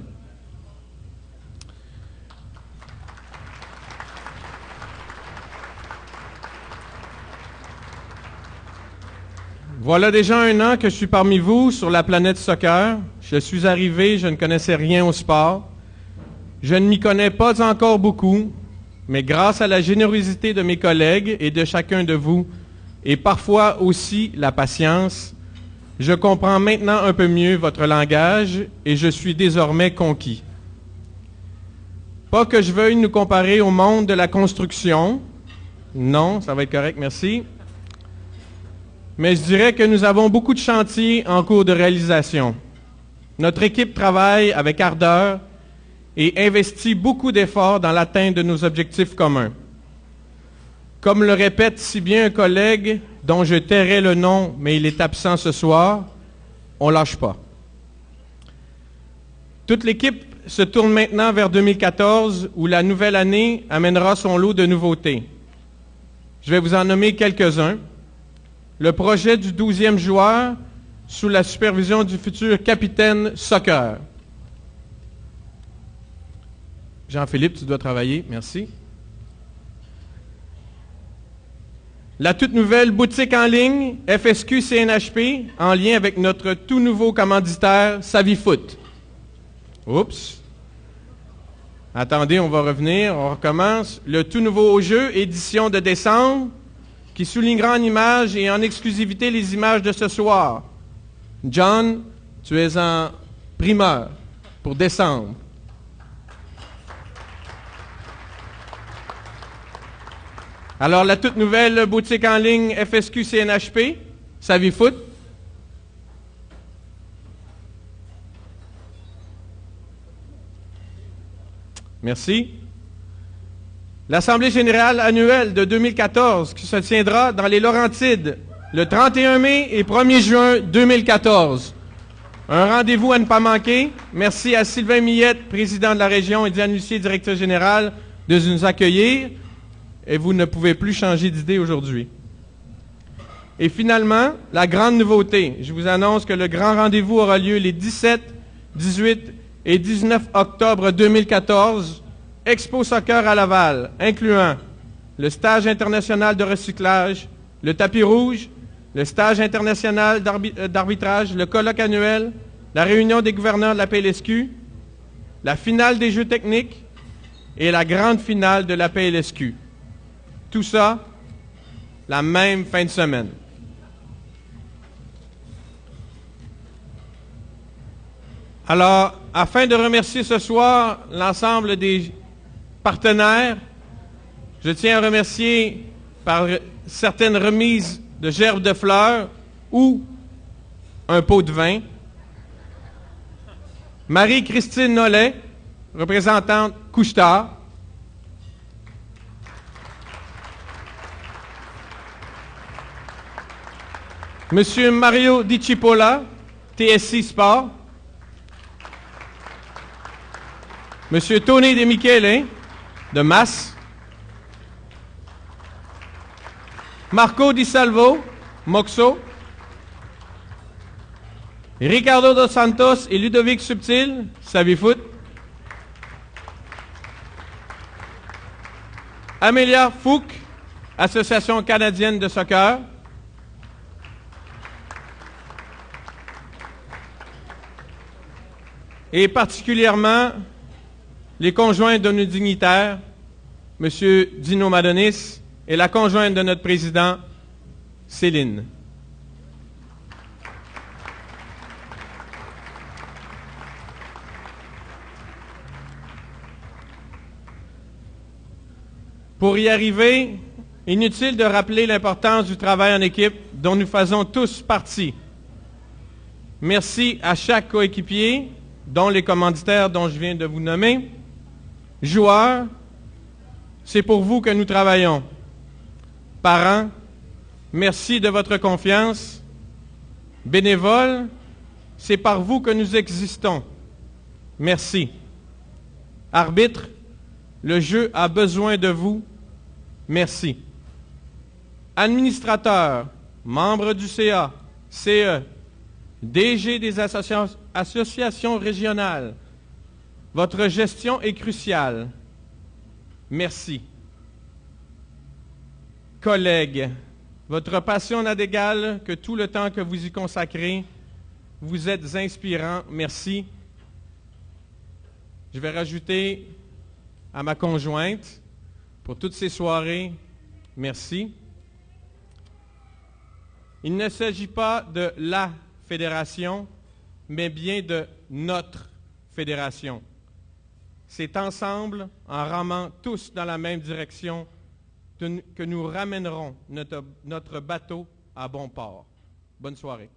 Voilà déjà 1 an que je suis parmi vous sur la planète soccer. Je suis arrivé, je ne connaissais rien au sport. Je ne m'y connais pas encore beaucoup, mais grâce à la générosité de mes collègues et de chacun de vous, et parfois aussi la patience, je comprends maintenant un peu mieux votre langage et je suis désormais conquis. Pas que je veuille nous comparer au monde de la construction. Non, ça va être correct, merci. Mais je dirais que nous avons beaucoup de chantiers en cours de réalisation. Notre équipe travaille avec ardeur et investit beaucoup d'efforts dans l'atteinte de nos objectifs communs. Comme le répète si bien un collègue dont je tairai le nom, mais il est absent ce soir, on ne lâche pas. Toute l'équipe se tourne maintenant vers 2014, où la nouvelle année amènera son lot de nouveautés. Je vais vous en nommer quelques-uns. Le projet du 12e joueur sous la supervision du futur capitaine soccer. Jean-Philippe, tu dois travailler. Merci. La toute nouvelle boutique en ligne FSQ CNHP en lien avec notre tout nouveau commanditaire SavvyFoot. Oups. Attendez, on va revenir, on recommence. Le tout nouveau jeu, édition de décembre, qui soulignera en images et en exclusivité les images de ce soir. John, tu es en primeur pour décembre. Alors, la toute nouvelle boutique en ligne FSQ CNHP, SavvyFoot. Merci. L'Assemblée générale annuelle de 2014 qui se tiendra dans les Laurentides le 31 mai et 1er juin 2014. Un rendez-vous à ne pas manquer. Merci à Sylvain Millette, président de la région, et Diane Lucier, directeur général, de nous accueillir. Et vous ne pouvez plus changer d'idée aujourd'hui. Et finalement, la grande nouveauté. Je vous annonce que le grand rendez-vous aura lieu les 17, 18 et 19 octobre 2014. Expo Soccer à Laval, incluant le stage international de recyclage, le tapis rouge, le stage international d'arbitrage, le colloque annuel, la réunion des gouverneurs de la PLSQ, la finale des jeux techniques et la grande finale de la PLSQ. Tout ça, la même fin de semaine. Alors, afin de remercier ce soir l'ensemble des partenaires, je tiens à remercier par certaines remises de gerbes de fleurs ou un pot de vin, Marie-Christine Nollet, représentante Couche-Tard, Monsieur Mario Di Cipolla, TSC Sport, Monsieur Tony De Michele, de Masse, Marco Di Salvo, Moxo, Ricardo Dos Santos et Ludovic Subtil, SavvyFoot, Amélia Fouque, Association canadienne de soccer, et particulièrement les conjoints de nos dignitaires, M. Dino Madonis et la conjointe de notre président, Céline. Pour y arriver, inutile de rappeler l'importance du travail en équipe dont nous faisons tous partie. Merci à chaque coéquipier dont les commanditaires dont je viens de vous nommer. Joueurs, c'est pour vous que nous travaillons. Parents, merci de votre confiance. Bénévoles, c'est par vous que nous existons. Merci. Arbitre, le jeu a besoin de vous. Merci. Administrateurs, membres du CA, CE, DG des associations régionales, votre gestion est cruciale. Merci. Collègues, votre passion n'a d'égal que tout le temps que vous y consacrez. Vous êtes inspirants. Merci. Je vais rajouter à ma conjointe pour toutes ces soirées. Merci. Il ne s'agit pas de la fédération, mais bien de notre fédération. C'est ensemble, en ramant tous dans la même direction, que nous ramènerons notre bateau à bon port. Bonne soirée.